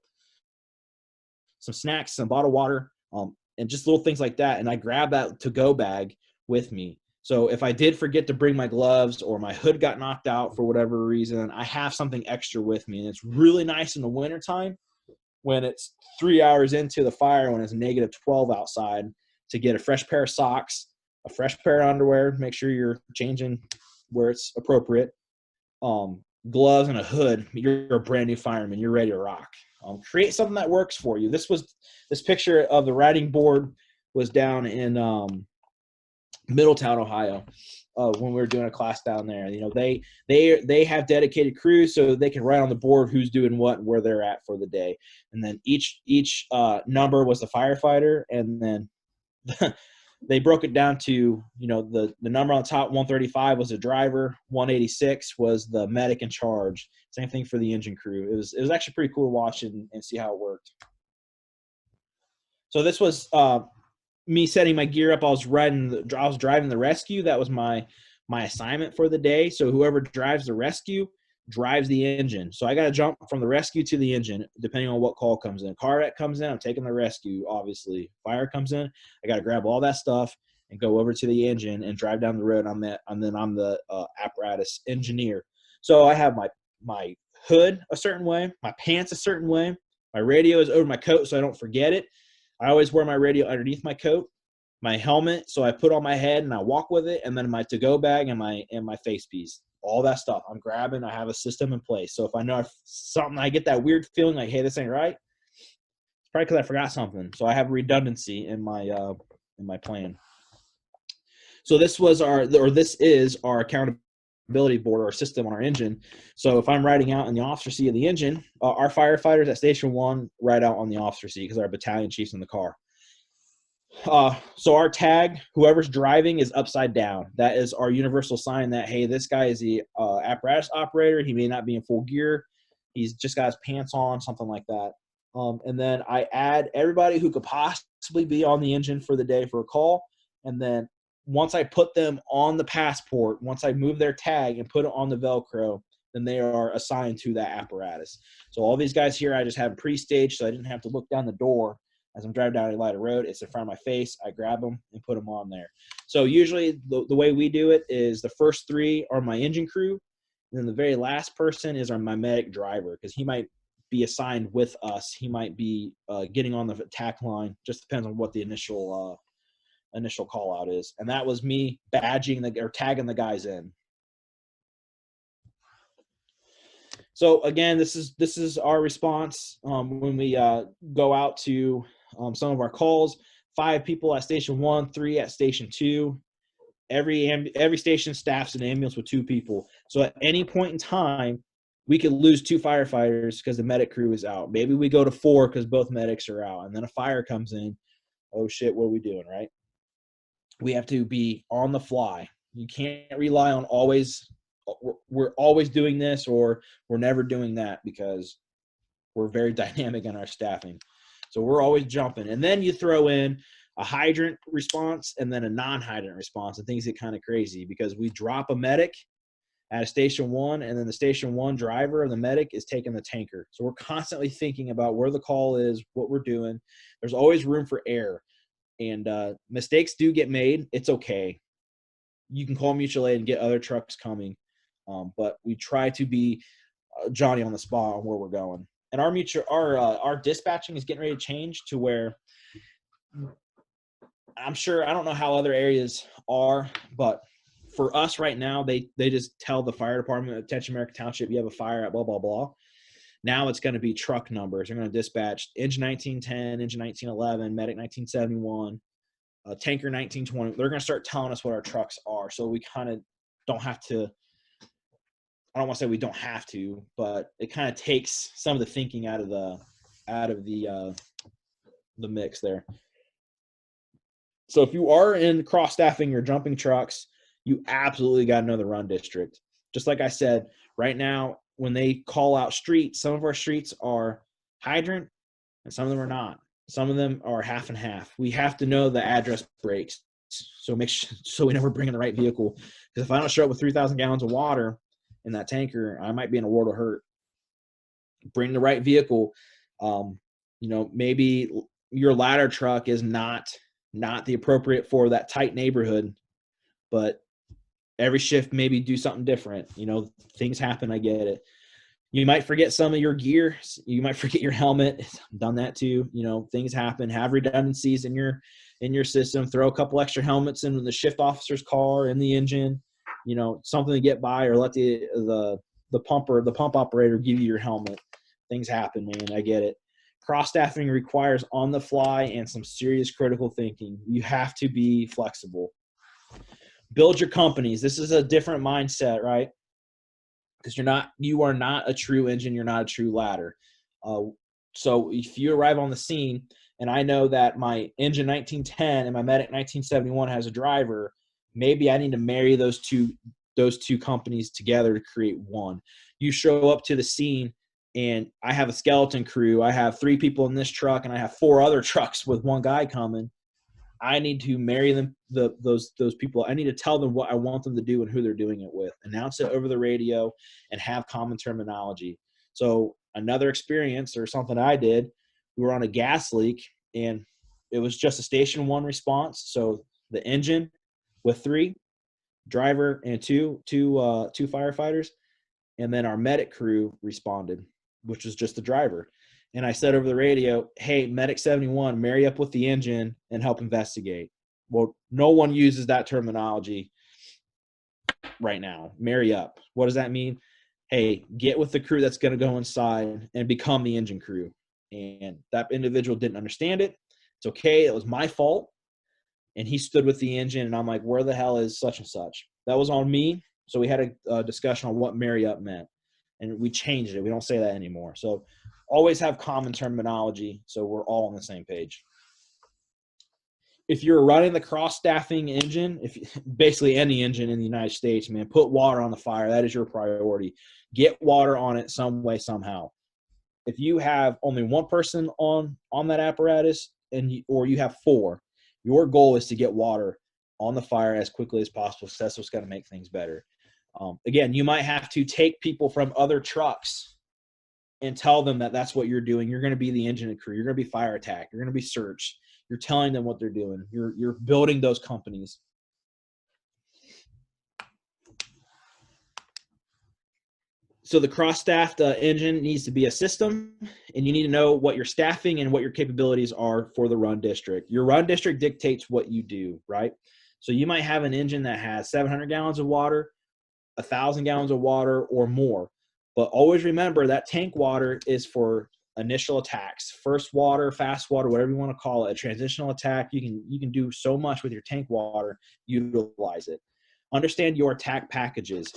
Some snacks, some bottled water, and just little things like that. And I grabbed that to-go bag with me. So if I did forget to bring my gloves or my hood got knocked out for whatever reason, I have something extra with me. And it's really nice in the wintertime when it's 3 hours into the fire, when it's -12 outside, to get a fresh pair of socks, a fresh pair of underwear, make sure you're changing where it's appropriate, gloves and a hood. You're a brand new fireman. You're ready to rock. Create something that works for you. This picture of the riding board was down in Middletown, Ohio, when we were doing a class down there. You know, they have dedicated crews so they can write on the board who's doing what and where they're at for the day. And then each number was the firefighter, and then they broke it down to, you know, the number on the top, 135 was the driver, 186 was the medic in charge. Same thing for the engine crew. It was actually pretty cool to watch and see how it worked. So this was me setting my gear up. I was driving the rescue. That was my assignment for the day. So whoever drives the rescue drives the engine. So I got to jump from the rescue to the engine, depending on what call comes in. Car wreck comes in, I'm taking the rescue, obviously. Fire comes in, I got to grab all that stuff and go over to the engine and drive down the road. And then I'm the apparatus engineer. So I have my hood a certain way, my pants a certain way. My radio is over my coat so I don't forget it. I always wear my radio underneath my coat, my helmet, so I put on my head and I walk with it, and then my to-go bag and my face piece. All that stuff I'm grabbing. I have a system in place. So if I know something, I get that weird feeling like, hey, this ain't right, it's probably because I forgot something. So I have redundancy in my plan. So this is our accountability board, or system on our engine. So if I'm riding out in the officer seat of the engine, our firefighters at Station 1 ride out on the officer seat because our battalion chief's in the car. So our tag, whoever's driving, is upside down. That is our universal sign that, hey, this guy is the apparatus operator. He may not be in full gear. He's just got his pants on, something like that. And then I add everybody who could possibly be on the engine for the day for a call. And then once I put them on the passport, once I move their tag and put it on the Velcro, then they are assigned to that apparatus. So all these guys here, I just have pre-staged, so I didn't have to look down the door as I'm driving down a lighter road. It's in front of my face. I grab them and put them on there. So usually the way we do it is the first three are my engine crew, and then the very last person is my medic driver, because he might be assigned with us. He might be getting on the attack line. Just depends on what the initial call out is. And that was me badging or tagging the guys in. So again, this is our response when we go out to some of our calls. 5 people at Station 1, 3 at Station 2. Every station staffs an ambulance with 2 people. So at any point in time, we could lose 2 firefighters because the medic crew is out. Maybe we go to 4 because both medics are out, and then a fire comes in. Oh shit, what are we doing, right? We have to be on the fly. You can't rely on we're always doing this or we're never doing that, because we're very dynamic in our staffing. So we're always jumping. And then you throw in a hydrant response and then a non-hydrant response, and things get kind of crazy because we drop a medic at a Station 1, and then the Station 1 driver or the medic is taking the tanker. So we're constantly thinking about where the call is, what we're doing. There's always room for error. And mistakes do get made. It's okay. You can call mutual aid and get other trucks coming. But we try to be Johnny on the spot on where we're going. And our dispatching is getting ready to change to where I don't know how other areas are, but for us right now, they just tell the fire department, attention American Township, you have a fire at blah, blah, blah. Now it's going to be truck numbers. They're going to dispatch engine 1910, engine 1911, medic 1971, tanker 1920. They're going to start telling us what our trucks are. So we kind of don't have to, I don't want to say we don't have to, but it kind of takes some of the thinking out of the mix there. So if you are in cross staffing or jumping trucks, you absolutely got to know the run district. Just like I said, right now, when they call out streets, some of our streets are hydrant and some of them are not. Some of them are half and half. We have to know the address breaks. So make sure, so we know we're bringing the right vehicle. Because if I don't show up with 3,000 gallons of water in that tanker, I might be in a world of hurt. Bring the right vehicle. Maybe your ladder truck is not the appropriate for that tight neighborhood, but every shift maybe do something different. Things happen. I get it. You might forget some of your gear. You might forget your helmet. I've done that too. Things happen. Have redundancies in your system. Throw a couple extra helmets in the shift officer's car, in the engine. Something to get by, or let the pump operator give you your helmet. Things happen, man. I get it. Cross-staffing requires on the fly and some serious critical thinking. You have to be flexible. Build your companies. This is a different mindset, right? Because you are not a true engine. You're not a true ladder. So if you arrive on the scene and I know that my engine 1910 and my medic 1971 has a driver, maybe I need to marry those two companies together to create one. You show up to the scene and I have a skeleton crew. I have 3 people in this truck and I have 4 other trucks with one guy coming. I need to marry them, those people. I need to tell them what I want them to do and who they're doing it with. Announce it over the radio and have common terminology. So another experience or something I did, we were on a gas leak and it was just a station 1 response. So the engine with 3, driver and two firefighters, and then our medic crew responded, which was just the driver. And I said over the radio, hey, medic 71, marry up with the engine and help investigate. Well, no one uses that terminology right now. Marry up. What does that mean? Hey, get with the crew that's going to go inside and become the engine crew. And that individual didn't understand it. It's okay. It was my fault. And he stood with the engine, and I'm like, where the hell is such and such? That was on me. So we had a discussion on what marry up meant. And we changed it. We don't say that anymore. So always have common terminology so we're all on the same page. If you're running the cross-staffing engine, basically any engine in the United States, man, put water on the fire. That is your priority. Get water on it some way, somehow. If you have only 1 person on that apparatus or you have 4, your goal is to get water on the fire as quickly as possible. So that's what's going to make things better. Again, you might have to take people from other trucks and tell them that that's what you're doing. You're going to be the engine and crew. You're going to be fire attack. You're going to be search. You're telling them what they're doing. You're building those companies. So the cross-staffed engine needs to be a system, and you need to know what your staffing and what your capabilities are for the run district. Your run district dictates what you do, right? So you might have an engine that has 700 gallons of water, 1,000 gallons of water, or more. But always remember that tank water is for initial attacks, first water, fast water, whatever you want to call it, a transitional attack. You can do so much with your tank water, utilize it. Understand your attack packages.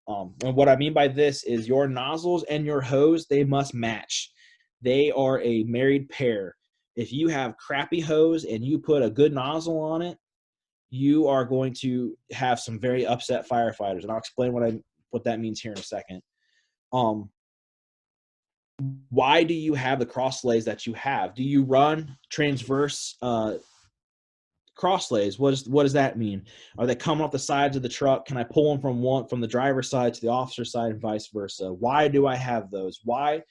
And what I mean by this is your nozzles and your hose, they must match. They are a married pair. If you have crappy hose and you put a good nozzle on it, you are going to have some very upset firefighters. And I'll explain what that means here in a second. Why do you have the cross lays that you have? Do you run transverse cross lays? What does that mean? Are they coming off the sides of the truck? Can I pull them from the driver's side to the officer's side and vice versa? Why do I have those? Why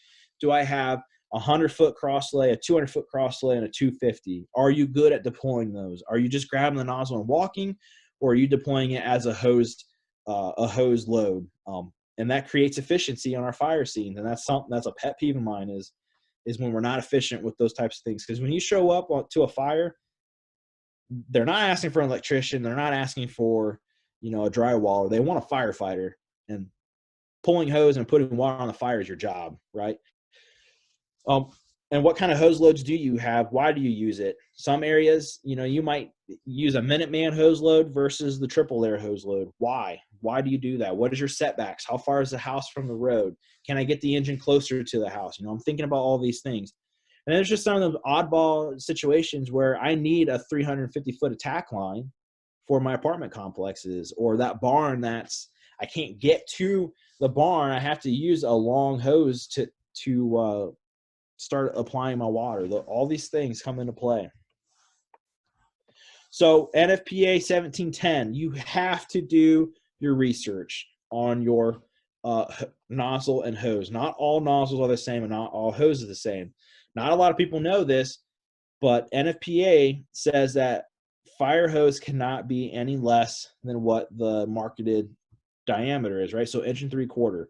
do I have a 100-foot cross lay, a 200-foot cross lay, and a 250? Are you good at deploying those? Are you just grabbing the nozzle and walking, or are you deploying it as a hosed load? And that creates efficiency on our fire scenes. And that's something that's a pet peeve of mine is when we're not efficient with those types of things. Because when you show up to a fire, they're not asking for an electrician. They're not asking for, a drywaller. They want a firefighter. And pulling hose and putting water on the fire is your job, right? And what kind of hose loads do you have? Why do you use it? Some areas, you might use a Minuteman hose load versus the triple layer hose load. Why? Why do you do that? What is your setbacks? How far is the house from the road? Can I get the engine closer to the house? I'm thinking about all these things. And there's just some of those oddball situations where I need a 350-foot attack line for my apartment complexes, or that barn I can't get to the barn. I have to use a long hose to start applying my water. All these things come into play. So NFPA 1710, you have to do your research on your nozzle and hose. Not all nozzles are the same and not all hoses are the same. Not a lot of people know this, but NFPA says that fire hose cannot be any less than what the marketed diameter is, right? So 1 3/4.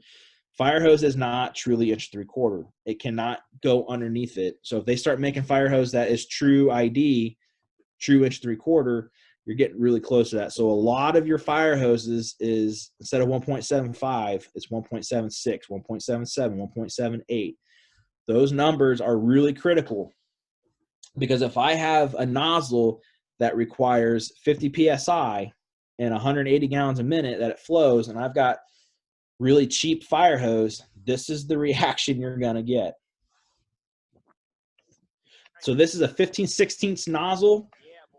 Fire hose is not truly 1 3/4. It cannot go underneath it. So if they start making fire hose that is true ID, true 1 3/4, you're getting really close to that. So a lot of your fire hoses is, instead of 1.75, it's 1.76, 1.77, 1.78. Those numbers are really critical, because if I have a nozzle that requires 50 psi and 180 gallons a minute that it flows, and I've got really cheap fire hose, this is the reaction you're going to get. So this is a 15/16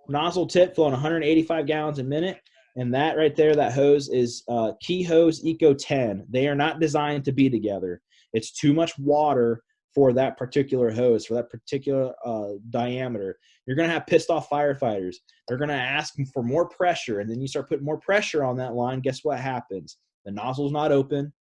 nozzle tip flowing 185 gallons a minute. And that right there, that hose is Key Hose Eco 10. They are not designed to be together. It's too much water for that particular hose, for that particular diameter. You're going to have pissed off firefighters. They're going to ask for more pressure, and then you start putting more pressure on that line. Guess what happens? The nozzle's not open.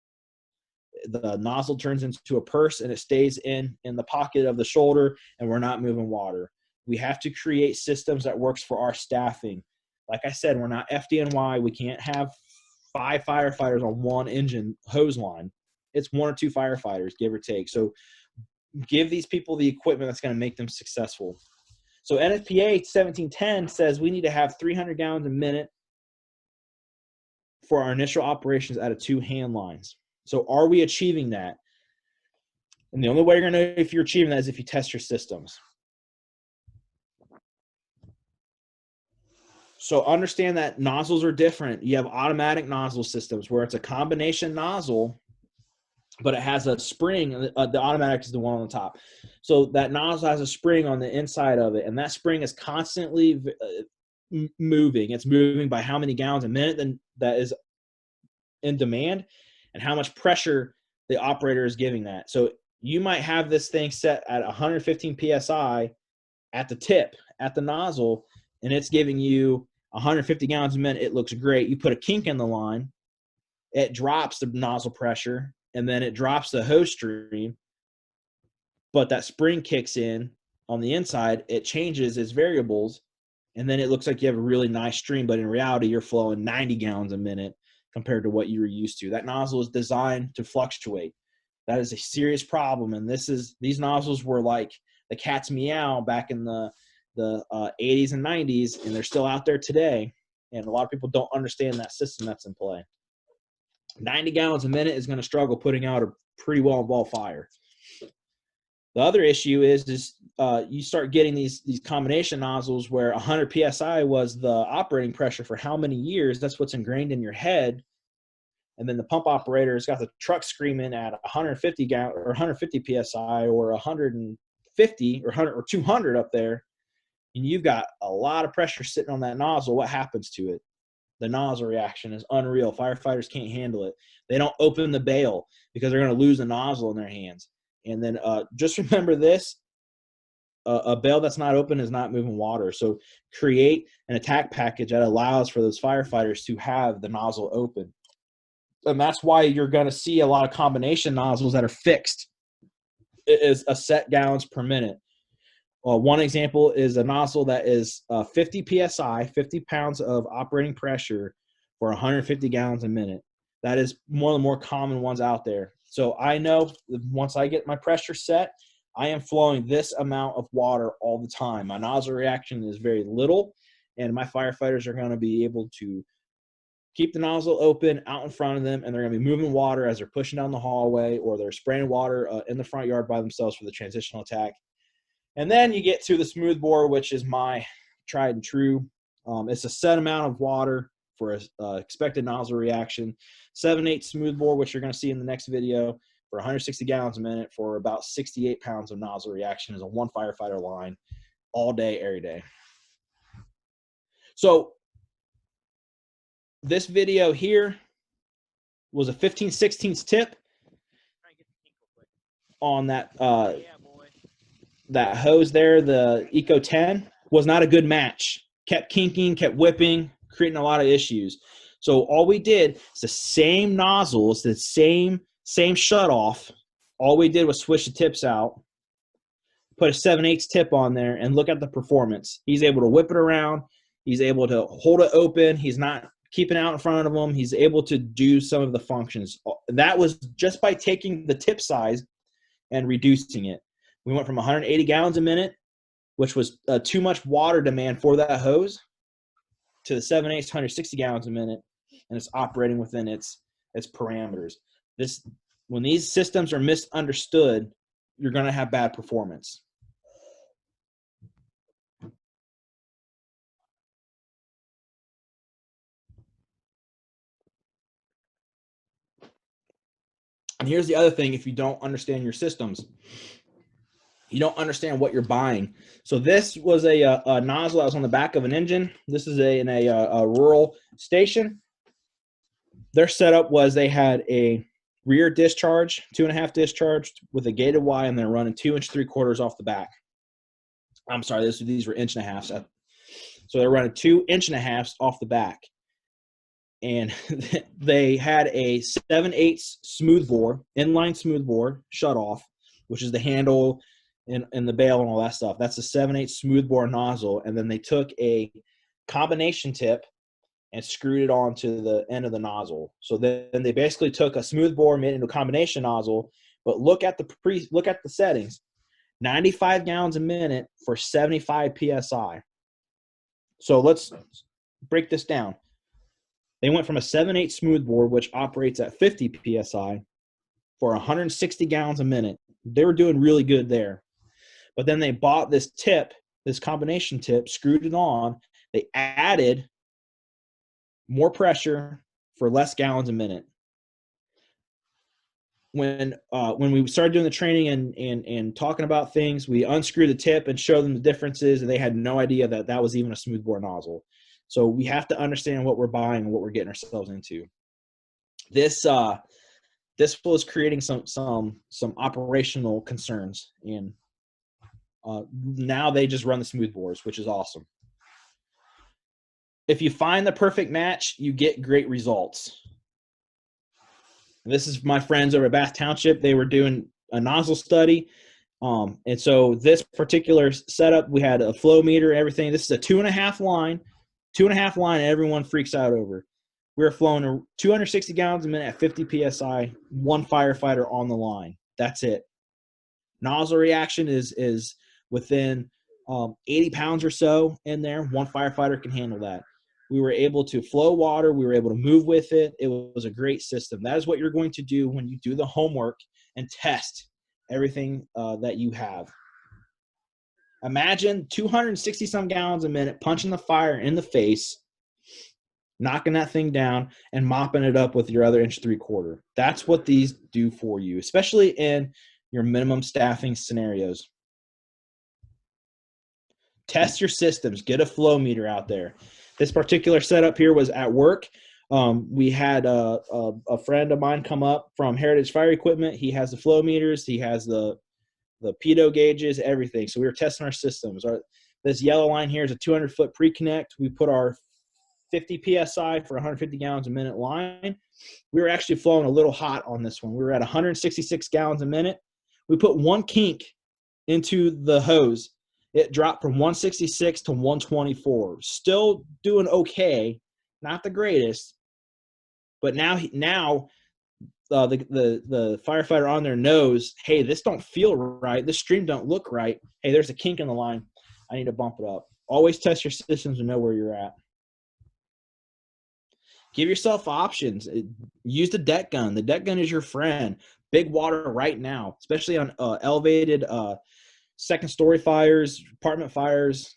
The nozzle turns into a purse, and it stays in the pocket of the shoulder, and we're not moving water. We have to create systems that works for our staffing. Like I said, we're not FDNY. We can't have 5 firefighters on one engine hose line. It's 1 or 2 firefighters, give or take. So give these people the equipment that's going to make them successful. So NFPA 1710 says we need to have 300 gallons a minute for our initial operations out of 2 hand lines. So are we achieving that? And the only way you're going to know if you're achieving that is if you test your systems. So understand that nozzles are different. You have automatic nozzle systems where it's a combination nozzle, but it has a spring. The automatic is the one on the top. So that nozzle has a spring on the inside of it, and that spring is constantly moving. It's moving by how many gallons a minute that is in demand, and how much pressure the operator is giving that. So you might have this thing set at 115 psi at the tip, at the nozzle, and it's giving you 150 gallons a minute. It looks great. You put a kink in the line, it drops the nozzle pressure, and then it drops the hose stream, but that spring kicks in on the inside. It changes its variables, and then it looks like you have a really nice stream, but in reality, you're flowing 90 gallons a minute compared to what you were used to. That nozzle is designed to fluctuate. That is a serious problem, and these nozzles were like the cat's meow back in the 80s and 90s, and they're still out there today, and a lot of people don't understand that system that's in play. 90 gallons a minute is going to struggle putting out a pretty well-involved fire. The other issue is you start getting these combination nozzles where 100 psi was the operating pressure for how many years. That's what's ingrained in your head. And then the pump operator's got the truck screaming at 150 or 150 psi or 150 or 100 or 200 up there, and you've got a lot of pressure sitting on that nozzle. What happens to it? The nozzle reaction is unreal. Firefighters can't handle it. They don't open the bail because they're going to lose the nozzle in their hands. And then just remember this, a bail that's not open is not moving water. So create an attack package that allows for those firefighters to have the nozzle open. And that's why you're going to see a lot of combination nozzles that are fixed. It is a set gallons per minute. One example is a nozzle that is 50 psi, 50 pounds of operating pressure for 150 gallons a minute. That is one of the more common ones out there. So I know once I get my pressure set, I am flowing this amount of water all the time. My nozzle reaction is very little, and my firefighters are going to be able to keep the nozzle open out in front of them, and they're going to be moving water as they're pushing down the hallway, or they're spraying water in the front yard by themselves for the transitional attack. And then you get to the smoothbore, which is my tried and true. It's a set amount of water for an expected nozzle reaction. 7/8 smoothbore, which you're going to see in the next video, for 160 gallons a minute for about 68 pounds of nozzle reaction is a 1 firefighter line all day, every day. So this video here was a 15/16 tip on that that hose there, the Eco 10, was not a good match. Kept kinking, kept whipping, creating a lot of issues. So all we did is the same nozzle, it's the same shutoff. All we did was switch the tips out, put a 7/8 tip on there, and look at the performance. He's able to whip it around. He's able to hold it open. He's not keeping it out in front of him. He's able to do some of the functions. That was just by taking the tip size and reducing it. We went from 180 gallons a minute, which was too much water demand for that hose, to the 7/8 160 gallons a minute, and it's operating within its parameters. When these systems are misunderstood, you're going to have bad performance. And here's the other thing: if you don't understand your systems, you don't understand what you're buying. So this was a nozzle that was on the back of an engine. This is in a rural station. Their setup was they had a rear discharge, 2.5 discharge with a gated Y, and they're running 2 3/4 off the back. I'm sorry, these were 1.5 inches. So they're running 2 1.5 off the back. And they had a 7/8 smooth bore, inline smooth bore shut off, which is the handle and the bail and all that stuff. That's a 7/8 smooth bore nozzle. And then they took a combination tip and screwed it onto the end of the nozzle. So then they basically took a smooth bore, made it into a combination nozzle. But look at the settings: 95 gallons a minute for 75 psi. So let's break this down. They went from a 7/8 smooth bore, which operates at 50 psi, for 160 gallons a minute. They were doing really good there. But then they bought this tip, this combination tip, screwed it on. They added more pressure for less gallons a minute. When we started doing the training and talking about things, we unscrewed the tip and showed them the differences, and they had no idea that that was even a smooth bore nozzle. So we have to understand what we're buying and what we're getting ourselves into. This was creating some operational concerns, and now they just run the smooth bores, which is awesome. If you find the perfect match, you get great results. This is my friends over at Bath Township. They were doing a nozzle study. And so this particular setup, we had a flow meter and everything. This is a 2.5 line, and everyone freaks out over. We were flowing 260 gallons a minute at 50 psi, one firefighter on the line. That's it. Nozzle reaction is within 80 pounds or so in there. One firefighter can handle that. We were able to flow water. We were able to move with it. It was a great system. That is what you're going to do when you do the homework and test everything that you have. Imagine 260 some gallons a minute punching the fire in the face, knocking that thing down, and mopping it up with your other 1 3/4. That's what these do for you, especially in your minimum staffing scenarios. Test your systems. Get a flow meter out there. This particular setup here was at work. We had a friend of mine come up from Heritage Fire Equipment. He has the flow meters. He has the pitot gauges, everything. So we were testing our systems. This yellow line here is a 200-foot pre-connect. We put our 50 psi for 150 gallons a minute line. We were actually flowing a little hot on this one. We were at 166 gallons a minute. We put one kink into the hose. It dropped from 166 to 124. Still doing okay, not the greatest. But now the firefighter on there knows, hey, this don't feel right. This stream don't look right. Hey, there's a kink in the line. I need to bump it up. Always test your systems and know where you're at. Give yourself options. Use the deck gun. The deck gun is your friend. Big water right now, especially on elevated second-story fires, apartment fires,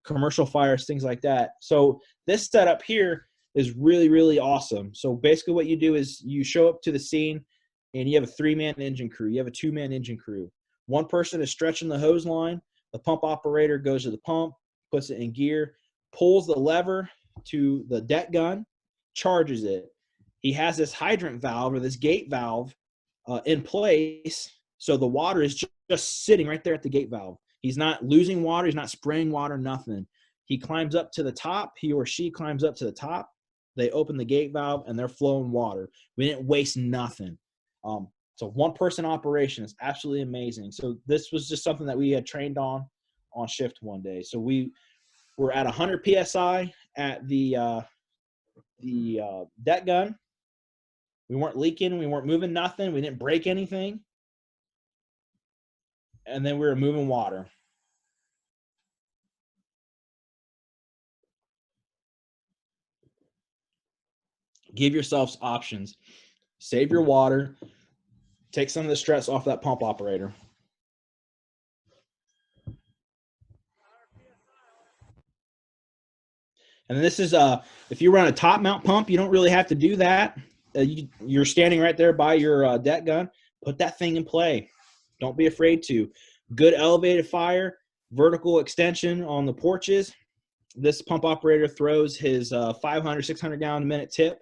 commercial fires, things like that. So this setup here is really, really awesome. So basically what you do is you show up to the scene and you have a 3-man engine crew. You have a 2-man engine crew. One person is stretching the hose line. The pump operator goes to the pump, puts it in gear, pulls the lever to the deck gun, charges it. He has this hydrant valve or this gate valve in place. So the water is just sitting right there at the gate valve. He's not losing water. He's not spraying water, nothing. He climbs up to the top. He or she climbs up to the top. They open the gate valve, and they're flowing water. We didn't waste nothing. So one-person operation is absolutely amazing. So this was just something that we had trained on shift one day. So we were at 100 psi at the deck gun. We weren't leaking. We weren't moving nothing. We didn't break anything. And then we were moving water. Give yourselves options. Save your water. Take some of the stress off that pump operator. And this is if you run a top mount pump, you don't really have to do that. You're standing right there by your deck gun. Put that thing in play. Don't be afraid to. Good elevated fire, vertical extension on the porches. This pump operator throws his 500, 600 gallon a minute tip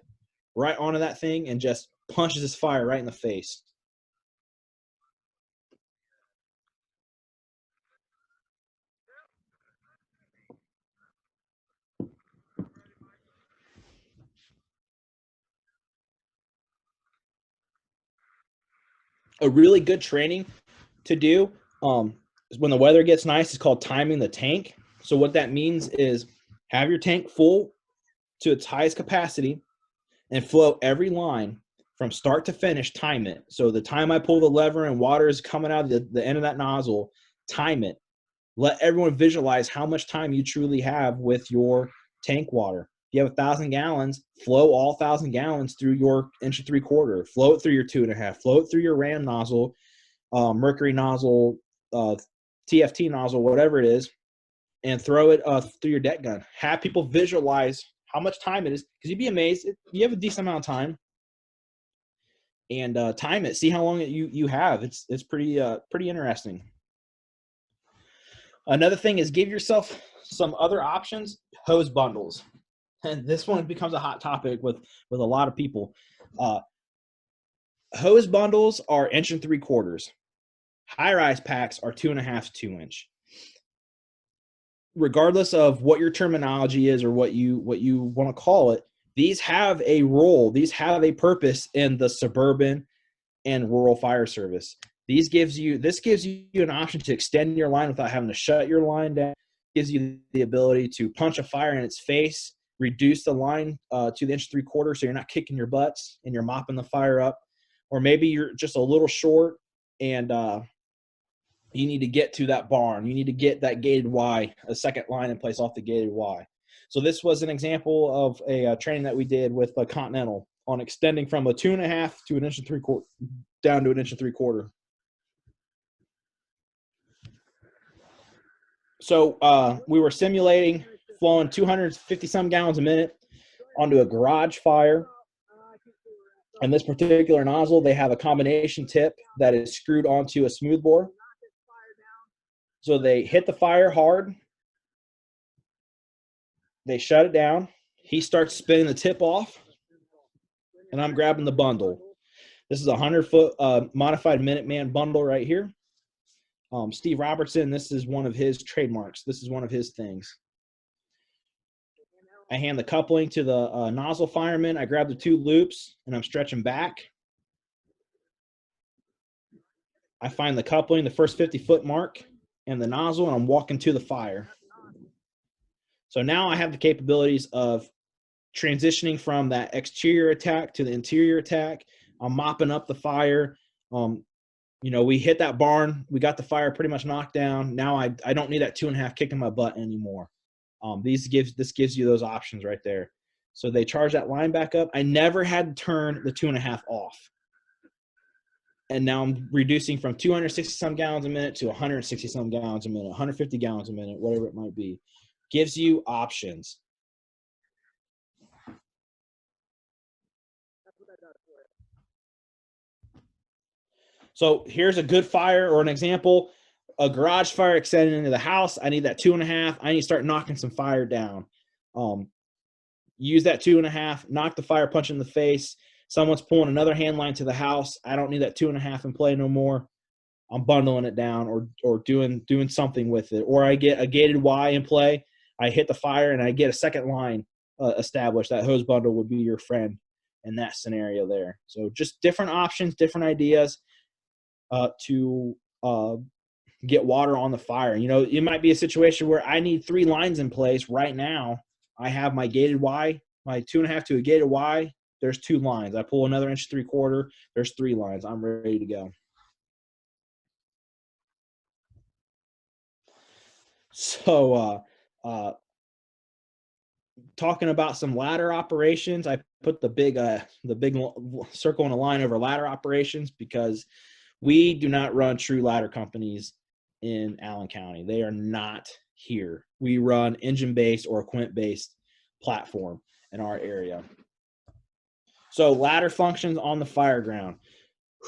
right onto that thing and just punches his fire right in the face. A really good training to do is when the weather gets nice. It's called timing the tank. So what that means is have your tank full to its highest capacity and flow every line from start to finish. Time it. So the time I pull the lever and water is coming out of the end of that nozzle, time it. Let everyone visualize how much time you truly have with your tank water. If you have 1,000 gallons, flow all 1,000 gallons through your 1.75 inch. Flow it through your 2.5. Flow it through your ram nozzle, mercury nozzle, TFT nozzle, whatever it is, and throw it through your deck gun. Have people visualize how much time it is, because you'd be amazed. You have a decent amount of time, and time it. See how long you have. It's pretty interesting. Another thing is give yourself some other options. Hose bundles, and this one becomes a hot topic with a lot of people. Hose bundles are 1.75 inches. High-rise packs are 2.5 to 2 inch. Regardless of what your terminology is or what you want to call it, these have a role. These have a purpose in the suburban and rural fire service. This gives you an option to extend your line without having to shut your line down. Gives you the ability to punch a fire in its face, reduce the line to the 1.75 so you're not kicking your butts and you're mopping the fire up. Or maybe you're just a little short and you need to get to that barn. You need to get that gated Y, a second line in place off the gated Y. So this was an example of a training that we did with Continental on extending from a 2.5 to 1.75 inch down to 1.75 inch. So we were simulating flowing 250 some gallons a minute onto a garage fire. And this particular nozzle, they have a combination tip that is screwed onto a smoothbore. So they hit the fire hard. They shut it down. He starts spinning the tip off, and I'm grabbing the bundle. This is a 100-foot modified Minuteman bundle right here. Steve Robertson, this is one of his trademarks. This is one of his things. I hand the coupling to the nozzle fireman. I grab the 2 loops, and I'm stretching back. I find the coupling, the first 50-foot mark, and the nozzle, and I'm walking to the fire. So now I have the capabilities of transitioning from that exterior attack to the interior attack. I'm mopping up the fire. We hit that barn. We got the fire pretty much knocked down. Now I don't need that 2.5 kicking my butt anymore. This gives you those options right there. So they charge that line back up. I never had to turn the 2.5 off. And now I'm reducing from 260 some gallons a minute to 160 some gallons a minute, 150 gallons a minute, whatever it might be. Gives you options. So here's a good fire or an example. A garage fire extending into the house. I need that 2.5. I need to start knocking some fire down. Use that 2.5, knock the fire punch in the face. Someone's pulling another hand line to the house. I don't need that 2.5 in play no more. I'm bundling it down or doing something with it. Or I get a gated Y in play. I hit the fire and I get a second line established. That hose bundle would be your friend in that scenario there. So just different options, different ideas to get water on the fire. It might be a situation where I need 3 lines in place right now. I have my gated Y, my 2.5 to a gated Y. There's 2 lines. I pull another 1.75 inch. There's 3 lines. I'm ready to go. So talking about some ladder operations, I put the big circle and a line over ladder operations because we do not run true ladder companies in Allen County. They are not here. We run engine-based or equipment-based platform in our area. So ladder functions on the fire ground.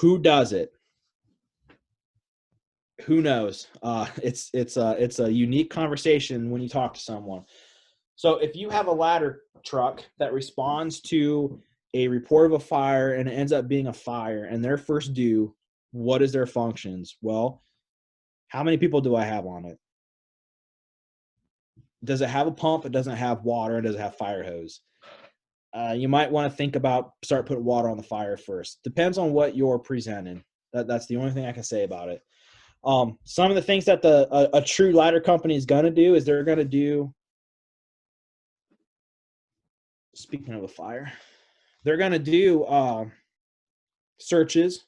Who does it? Who knows? It's a unique conversation when you talk to someone. So if you have a ladder truck that responds to a report of a fire and it ends up being a fire and they're first due, what is their functions? Well, how many people do I have on it? Does it have a pump? It doesn't have water. Does it have fire hose? You might want to think about start putting water on the fire first. Depends on what you're presenting. That's the only thing I can say about it. Some of the things that a true ladder company is going to do is they're going to do, speaking of a fire, they're going to do searches.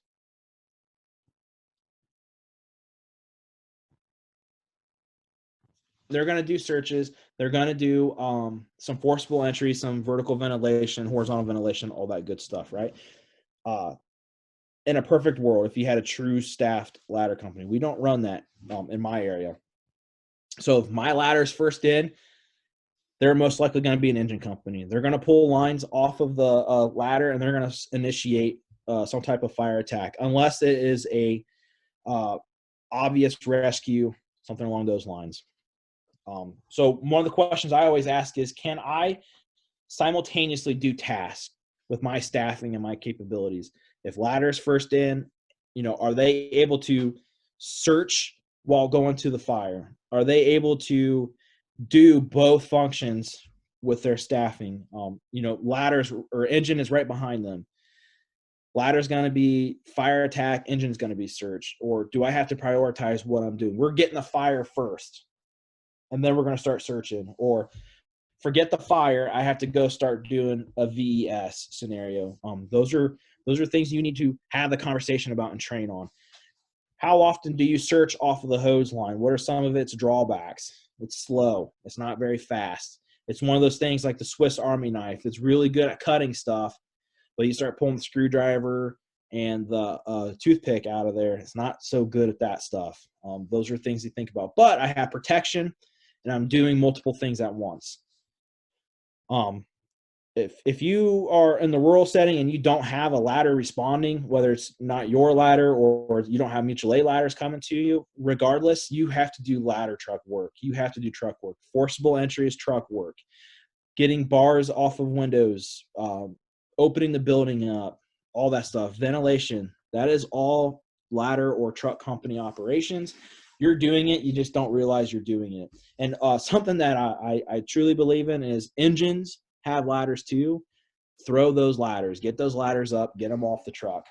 They're going to do searches. They're going to do some forcible entry, some vertical ventilation, horizontal ventilation, all that good stuff, right? In a perfect world, if you had a true staffed ladder company, we don't run that in my area. So if my ladder's first in, they're most likely going to be an engine company. They're going to pull lines off of the ladder and they're going to initiate some type of fire attack, unless it is a obvious rescue, something along those lines. So one of the questions I always ask is, can I simultaneously do tasks with my staffing and my capabilities? If ladder's first in, are they able to search while going to the fire? Are they able to do both functions with their staffing? Ladders or engine is right behind them. Ladder's going to be fire attack, engine's going to be search. Or do I have to prioritize what I'm doing? We're getting the fire first, and then we're going to start searching. Or forget the fire, I have to go start doing a VES scenario. Those are things you need to have the conversation about and train on. How often do you search off of the hose line? What are some of its drawbacks? It's slow. It's not very fast. It's one of those things like the Swiss Army knife. It's really good at cutting stuff, but you start pulling the screwdriver and the toothpick out of there, it's not so good at that stuff. Those are things you think about. But I have protection, and I'm doing multiple things at once. If you are in the rural setting and you don't have a ladder responding, whether it's not your ladder or you don't have mutual aid ladders coming to you, regardless, you have to do ladder truck work. You have to do truck work. Forcible entry is truck work. Getting bars off of windows, opening the building up, all that stuff. Ventilation, that is all ladder or truck company operations. You're doing it, you just don't realize you're doing it. And something that I truly believe in is engines have ladders too. Throw those ladders, get those ladders up, get them off the truck.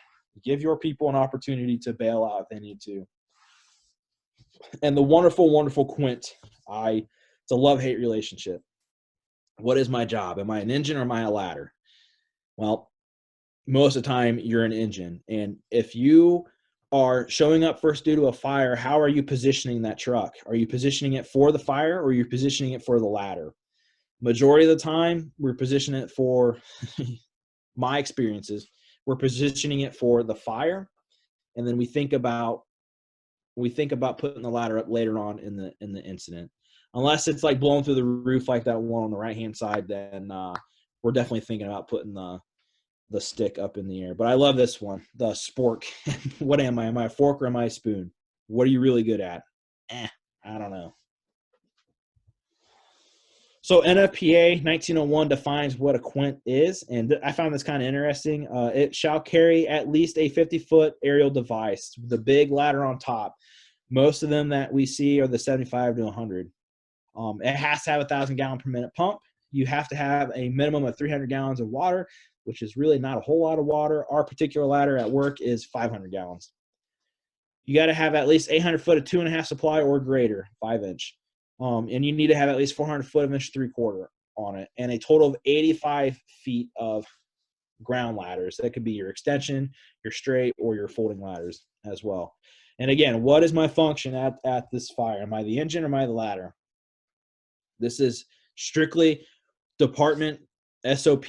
Give your people an opportunity to bail out if they need to. And the wonderful, wonderful Quint, it's a love-hate relationship. What is my job? Am I an engine or am I a ladder? Well, most of the time you're an engine. And if you are showing up first due to a fire, how are you positioning that truck? Are you positioning it for the fire or are you positioning it for the ladder? Majority of the time, we're positioning it for my experiences. We're positioning it for the fire, and then we think about putting the ladder up later on in the incident. Unless it's like blowing through the roof like that one on the right hand side, then we're definitely thinking about putting the stick up in the air. But I love this one, the spork. What am I? Am I a fork or am I a spoon? What are you really good at? I don't know. So NFPA 1901 defines what a quint is, and I found this kind of interesting. It shall carry at least a 50-foot aerial device, the big ladder on top. Most of them that we see are the 75 to 100. It has to have a 1,000-gallon per minute pump. You have to have a minimum of 300 gallons of water, which is really not a whole lot of water. Our particular ladder at work is 500 gallons. You got to have at least 800 foot of 2.5 supply or greater, 5-inch. And you need to have at least 400 foot of 1.75-inch on it, and a total of 85 feet of ground ladders. That could be your extension, your straight, or your folding ladders as well. And again, what is my function at this fire? Am I the engine or am I the ladder? This is strictly department SOP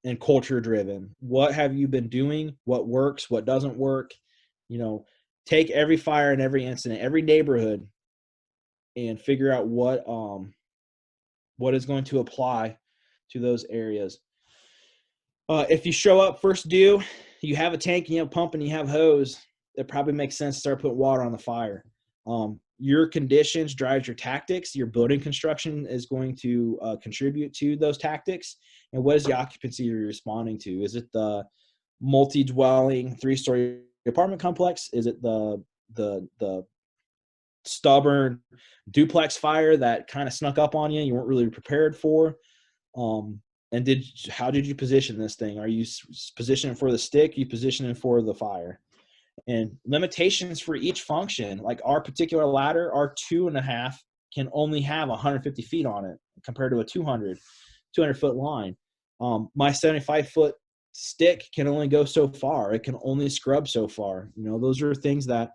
and culture driven. What have you been doing? What works? What doesn't work? Take every fire and every incident, every neighborhood, and figure out what is going to apply to those areas. If you show up first due, you have a tank and you have a pump and you have hose, it probably makes sense to start putting water on the fire. Your conditions drives your tactics. Your building construction is going to contribute to those tactics. And what is the occupancy you're responding to? Is it the multi-dwelling 3-story apartment complex? Is it the stubborn duplex fire that kind of snuck up on you, you weren't really prepared for? And how did you position this thing? Are you positioning for the stick? Are you positioning for the fire? And limitations for each function, like our particular ladder, our 2.5 can only have 150 feet on it compared to a 200 foot line. My 75-foot stick can only go so far. It can only scrub so far. Those are things that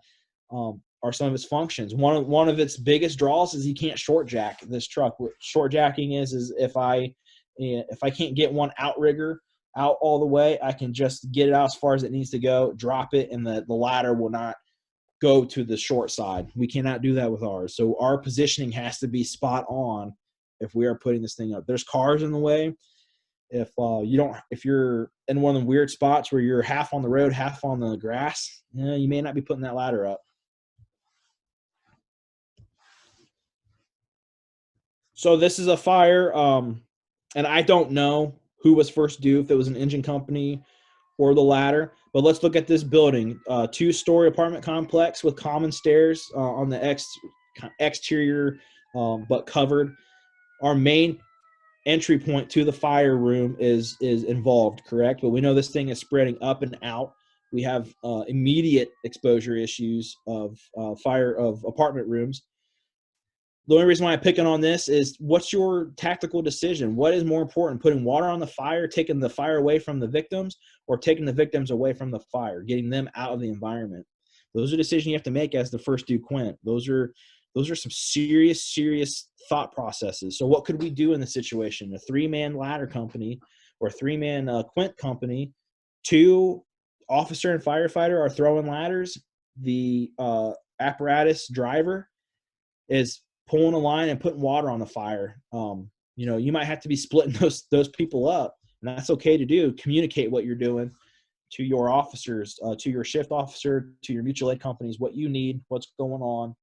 are some of its functions. One of its biggest draws is you can't short jack this truck. What short jacking is if I can't get one outrigger out all the way, I can just get it out as far as it needs to go, drop it, and the ladder will not go to the short side. We cannot do that with ours. So our positioning has to be spot on if we are putting this thing up. There's cars in the way. If you're in one of the weird spots where you're half on the road, half on the grass, you may not be putting that ladder up. So this is a fire, and I don't know who was first due, if it was an engine company or the ladder. But let's look at this building. 2-story apartment complex with common stairs on the exterior, but covered. Our main entry point to the fire room is involved, correct? But we know this thing is spreading up and out. We have immediate exposure issues of fire of apartment rooms. The only reason why I'm picking on this is, what's your tactical decision? What is more important, putting water on the fire, taking the fire away from the victims, or taking the victims away from the fire, getting them out of the environment? Those are decisions you have to make as the first due quint. Those are some serious thought processes. So what could we do in the situation? A 3-man ladder company or 3-man quint company, 2 officer and firefighter are throwing ladders. The apparatus driver is pulling a line and putting water on the fire. You might have to be splitting those people up, and that's okay to do. Communicate what you're doing to your officers, to your shift officer, to your mutual aid companies, what you need, what's going on,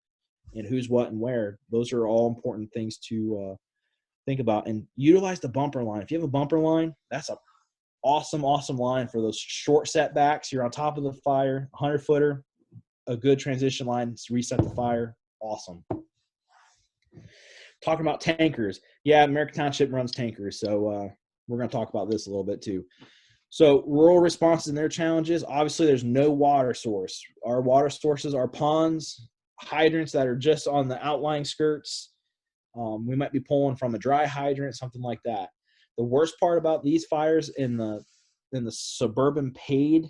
and who's what and where. Those are all important things to think about. And utilize the bumper line. If you have a bumper line, that's a awesome line for those short setbacks. You're on top of the fire, 100-footer, a good transition line to reset the fire. Awesome. Talking about tankers. Yeah, American Township runs tankers, so we're going to talk about this a little bit too. So rural responses and their challenges. Obviously, there's no water source. Our water sources are ponds, hydrants that are just on the outlying skirts. We might be pulling from a dry hydrant, something like that. The worst part about these fires in the suburban paid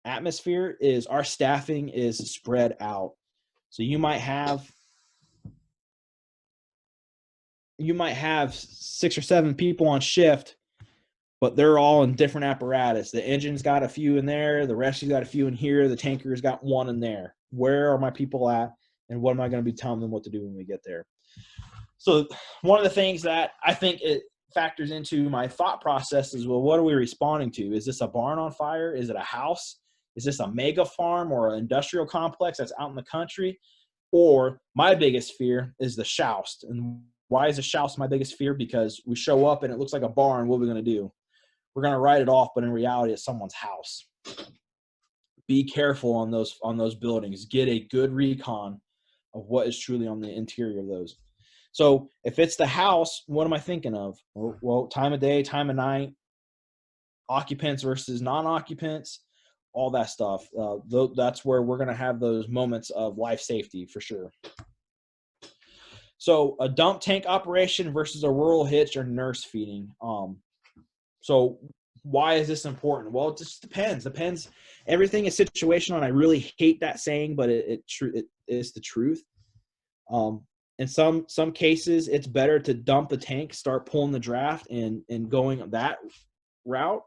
atmosphere is our staffing is spread out. So you might have 6 or 7 people on shift, but they're all in different apparatus. The engine's got a few in there, the rescue's got a few in here, the tanker's got one in there. Where are my people at, and what am I going to be telling them what to do when we get there? So one of the things that I think it factors into my thought process is, well, what are we responding to? Is this a barn on fire? Is it a house? Is this a mega farm or an industrial complex that's out in the country? Or my biggest fear is the shoust. And why is the shoust my biggest fear? Because we show up and it looks like a barn. What are we going to do? We're going to write it off, but in reality, it's someone's house. Be careful on those buildings. Get a good recon of what is truly on the interior of those. So if it's the house, what am I thinking of? Well, time of day, time of night, occupants versus non-occupants, all that stuff. That's where we're going to have those moments of life safety for sure. So a dump tank operation versus a rural hitch or nurse feeding. So why is this important? Well, it just depends. Everything is situational, and I really hate that saying, but it is the truth. In some cases, it's better to dump the tank, start pulling the draft, and going that route.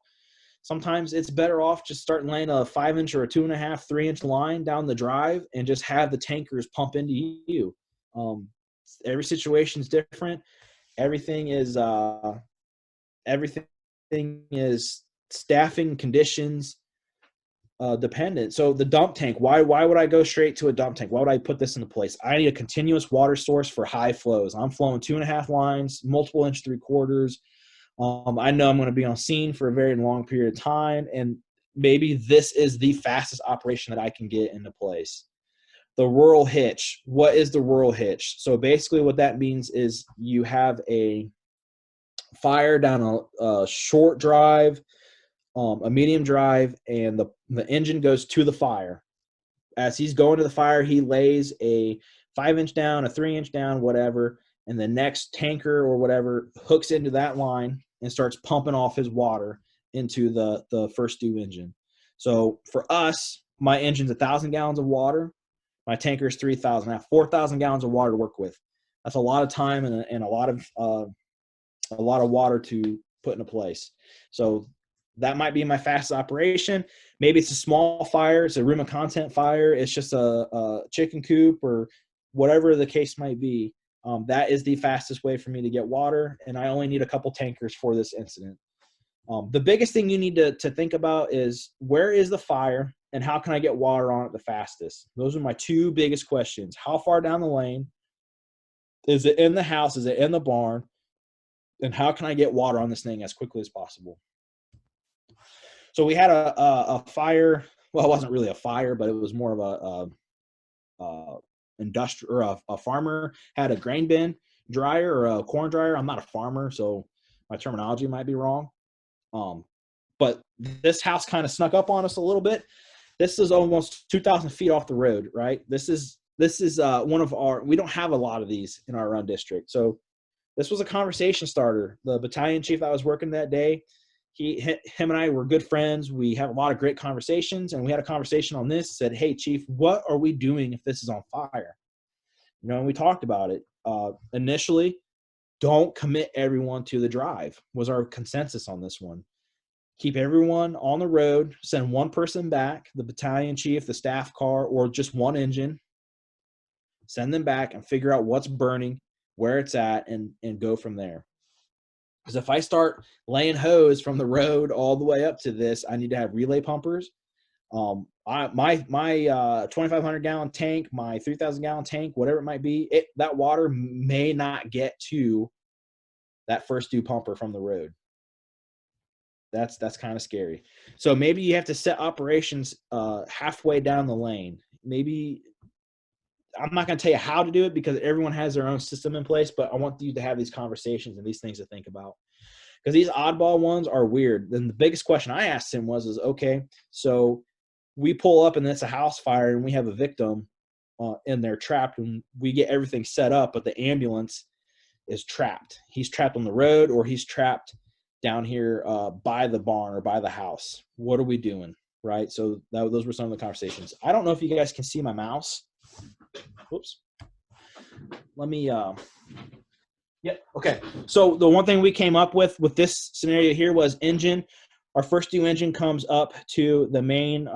Sometimes it's better off just starting laying a 5-inch or a 2.5, 3-inch line down the drive and just have the tankers pump into you. Every situation is different. Everything is staffing conditions dependent. So the dump tank, why would I go straight to a dump tank? Why would I put this into place? I need a continuous water source for high flows. I'm flowing 2.5 lines, multiple inch 3/4. I know I'm going to be on scene for a very long period of time, and maybe this is the fastest operation that I can get into place. The rural hitch. What is the rural hitch? So basically what that means is you have a fire down a short drive, a medium drive, and the engine goes to the fire. As he's going to the fire, he lays a 5-inch down, a 3-inch down, whatever, and the next tanker or whatever hooks into that line and starts pumping off his water into the first due engine. So for us, my engine's 1,000 gallons of water. My tanker is 3,000. I have 4,000 gallons of water to work with. That's a lot of time and a lot of water to put into place. So that might be my fastest operation. Maybe it's a small fire. It's a room of content fire. It's just a chicken coop or whatever the case might be. That is the fastest way for me to get water, and I only need a couple tankers for this incident. The biggest thing you need to think about is where is the fire and how can I get water on it the fastest? Those are my two biggest questions. How far down the lane? Is it in the house? Is it in the barn? And how can I get water on this thing as quickly as possible? So we had a fire. Well, it wasn't really a fire, but it was more of a industrial, or a farmer had a grain bin dryer or a corn dryer. I'm not a farmer, so my terminology might be wrong. But this house kind of snuck up on us a little bit. This is almost 2,000 feet off the road, right? This is one of our, we don't have a lot of these in our run district. So this was a conversation starter. The battalion chief that was working that day, him and I were good friends. We have a lot of great conversations, and we had a conversation on this, said, hey, chief, what are we doing if this is on fire? And we talked about it. Initially, don't commit everyone to the drive was our consensus on this one. Keep everyone on the road, send one person back, the battalion chief, the staff car, or just one engine. Send them back and figure out what's burning, where it's at, and go from there. Because if I start laying hose from the road all the way up to this, I need to have relay pumpers. My 2,500 gallon tank, my 3,000 gallon tank, whatever it might be, that water may not get to that first due pumper from the road. That's kind of scary. So maybe you have to set operations halfway down the lane. Maybe I'm not going to tell you how to do it because everyone has their own system in place, but I want you to have these conversations and these things to think about. Because these oddball ones are weird. Then the biggest question I asked him was, okay, so we pull up and it's a house fire and we have a victim in there trapped, and we get everything set up, but the ambulance is trapped. He's trapped on the road, or he's trapped down here by the barn or by the house. What are we doing? Right? So those were some of the conversations. I don't know if you guys can see my mouse. Whoops. Let me, yep. Okay. So the one thing we came up with this scenario here was engine. Our first due engine comes up to the main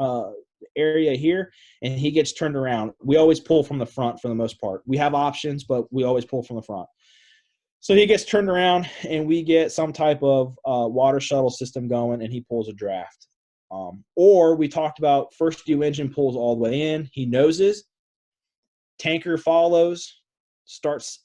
area here, and he gets turned around. We always pull from the front for the most part. We have options, but we always pull from the front. So he gets turned around, and we get some type of water shuttle system going, and he pulls a draft. Or we talked about first due engine pulls all the way in. He noses. Tanker follows, starts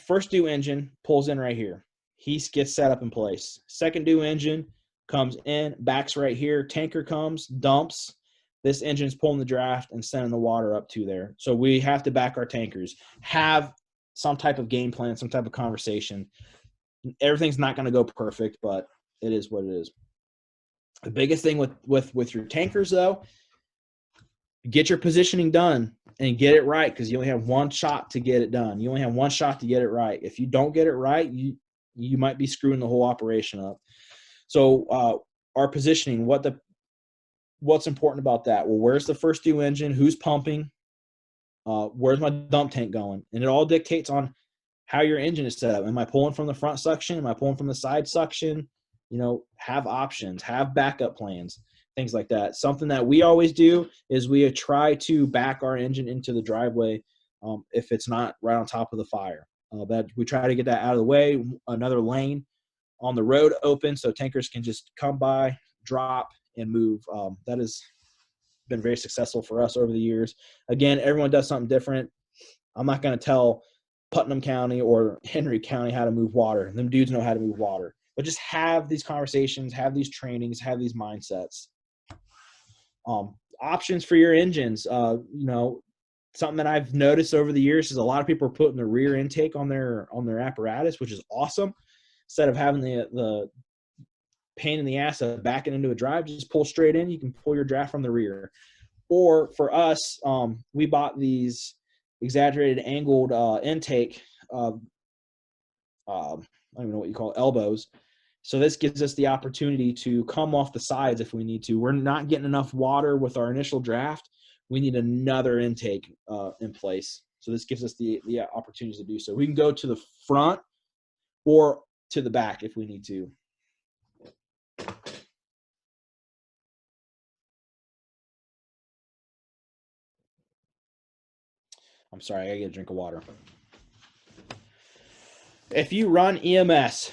first due engine pulls in right here. He gets set up in place. Second due engine comes in, backs right here. Tanker comes, dumps. This engine's pulling the draft and sending the water up to there. So we have to back our tankers. Have some type of game plan, some type of conversation. Everything's not going to go perfect, but it is what it is. The biggest thing with your tankers, though, get your positioning done and get it right, because you only have one shot to get it done. You only have one shot to get it right. If you don't get it right, you might be screwing the whole operation up. So our positioning, what's important about that? Well, where's the first due engine? Who's pumping? Where's my dump tank going? And it all dictates on how your engine is set up. Am I pulling from the front suction? Am I pulling from the side suction? Have options, have backup plans, things like that. Something that we always do is we try to back our engine into the driveway if it's not right on top of the fire. That we try to get that out of the way. Another lane on the road open so tankers can just come by, drop, and move. That has been very successful for us over the years. Again, everyone does something different. I'm not going to tell Putnam County or Henry County how to move water. Them dudes know how to move water. But just have these conversations, have these trainings, have these mindsets. Options for your engines. Something that I've noticed over the years is a lot of people are putting the rear intake on their apparatus, which is awesome. Instead of having the pain in the ass of backing into a drive, just pull straight in. You can pull your draft from the rear. Or for us, we bought these exaggerated angled intake. I don't even know what you call it, elbows. So this gives us the opportunity to come off the sides if we need to. We're not getting enough water with our initial draft. We need another intake in place. So this gives us the opportunities to do so. We can go to the front or to the back if we need to. I'm sorry, I gotta get a drink of water. If you run EMS,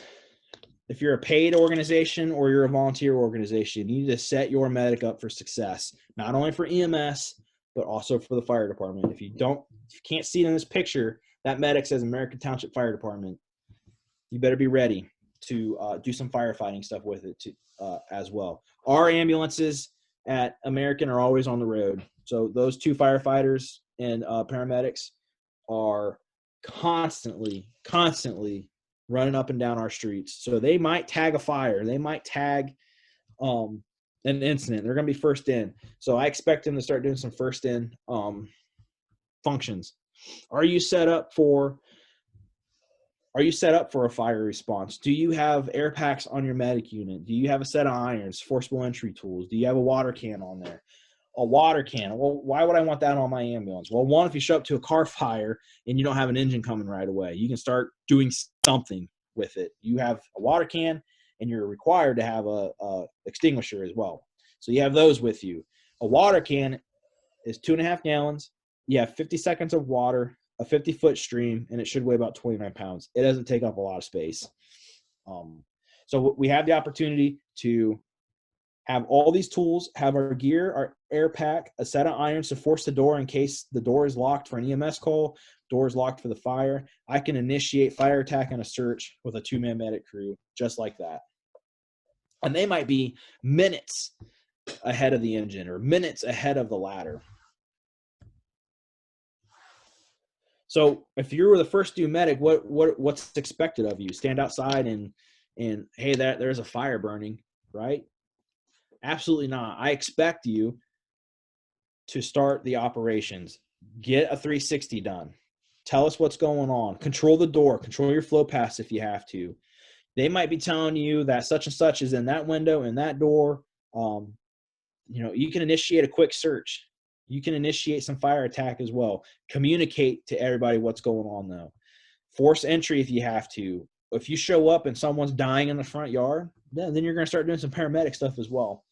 if you're a paid organization or you're a volunteer organization, you need to set your medic up for success, not only for EMS, but also for the fire department. If you can't see it in this picture, that medic says American Township Fire Department. You better be ready to do some firefighting stuff with it as well. Our ambulances at American are always on the road. So those two firefighters and paramedics are constantly running up and down our streets. So they might tag a fire. They might tag an incident. They're going to be first in. So I expect them to start doing some first in functions. Are you set up for a fire response? Do you have air packs on your medic unit? Do you have a set of irons, forcible entry tools? Do you have a water can on there? A water can. Well, why would I want that on my ambulance? Well, one, if you show up to a car fire and you don't have an engine coming right away, you can start doing something with it. You have a water can and you're required to have a extinguisher as well. So you have those with you. A water can is 2.5 gallons. You have 50 seconds of water, a 50-foot stream, and it should weigh about 29 pounds. It doesn't take up a lot of space. So we have the opportunity to have all these tools, have our gear, our air pack, a set of irons to force the door in case the door is locked for an EMS call, door is locked for the fire. I can initiate fire attack and a search with a 2-man medic crew just like that. And they might be minutes ahead of the engine or minutes ahead of the ladder. So if you were the first due medic, what's expected of you? Stand outside and hey, there's a fire burning, right? Absolutely not. I expect you to start the operations. Get a 360 done. Tell us what's going on. Control the door. Control your flow paths if you have to. They might be telling you that such and such is in that window, in that door. You can initiate a quick search. You can initiate some fire attack as well. Communicate to everybody what's going on, though. Force entry if you have to. If you show up and someone's dying in the front yard, then you're going to start doing some paramedic stuff as well.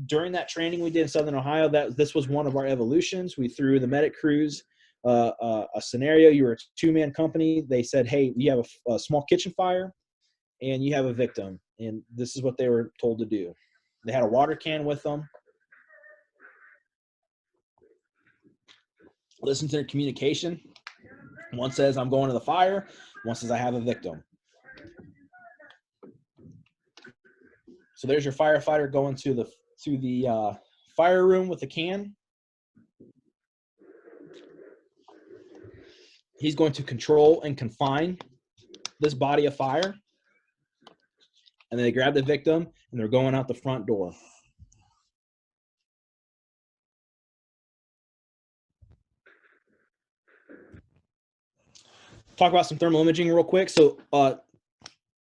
During that training we did in Southern Ohio, this was one of our evolutions. We threw the medic crews a scenario. You were a 2-man company. They said, hey, you have a small kitchen fire and you have a victim. And this is what they were told to do. They had a water can with them. Listen to their communication. One says, I'm going to the fire. One says, I have a victim. So there's your firefighter going to the fire room with a can. He's going to control and confine this body of fire. And then they grab the victim and they're going out the front door. Talk about some thermal imaging real quick. So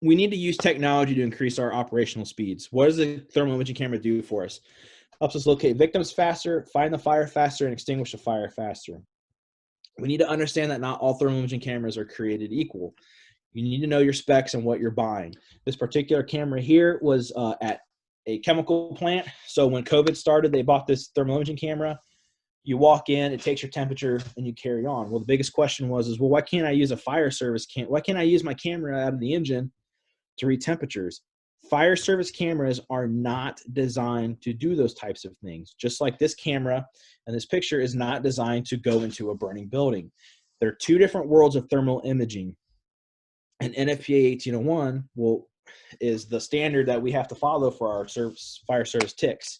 we need to use technology to increase our operational speeds. What does the thermal imaging camera do for us? Helps us locate victims faster, find the fire faster, and extinguish the fire faster. We need to understand that not all thermal imaging cameras are created equal. You need to know your specs and what you're buying. This particular camera here was at a chemical plant. So when COVID started, they bought this thermal imaging camera. You walk in, it takes your temperature, and you carry on. Well, the biggest question was, well, why can't I use a fire service why can't I use my camera out of the engine to read temperatures? Fire service cameras are not designed to do those types of things. Just like this camera and this picture is not designed to go into a burning building. There are two different worlds of thermal imaging. And NFPA 1801 is the standard that we have to follow for our fire service TICs.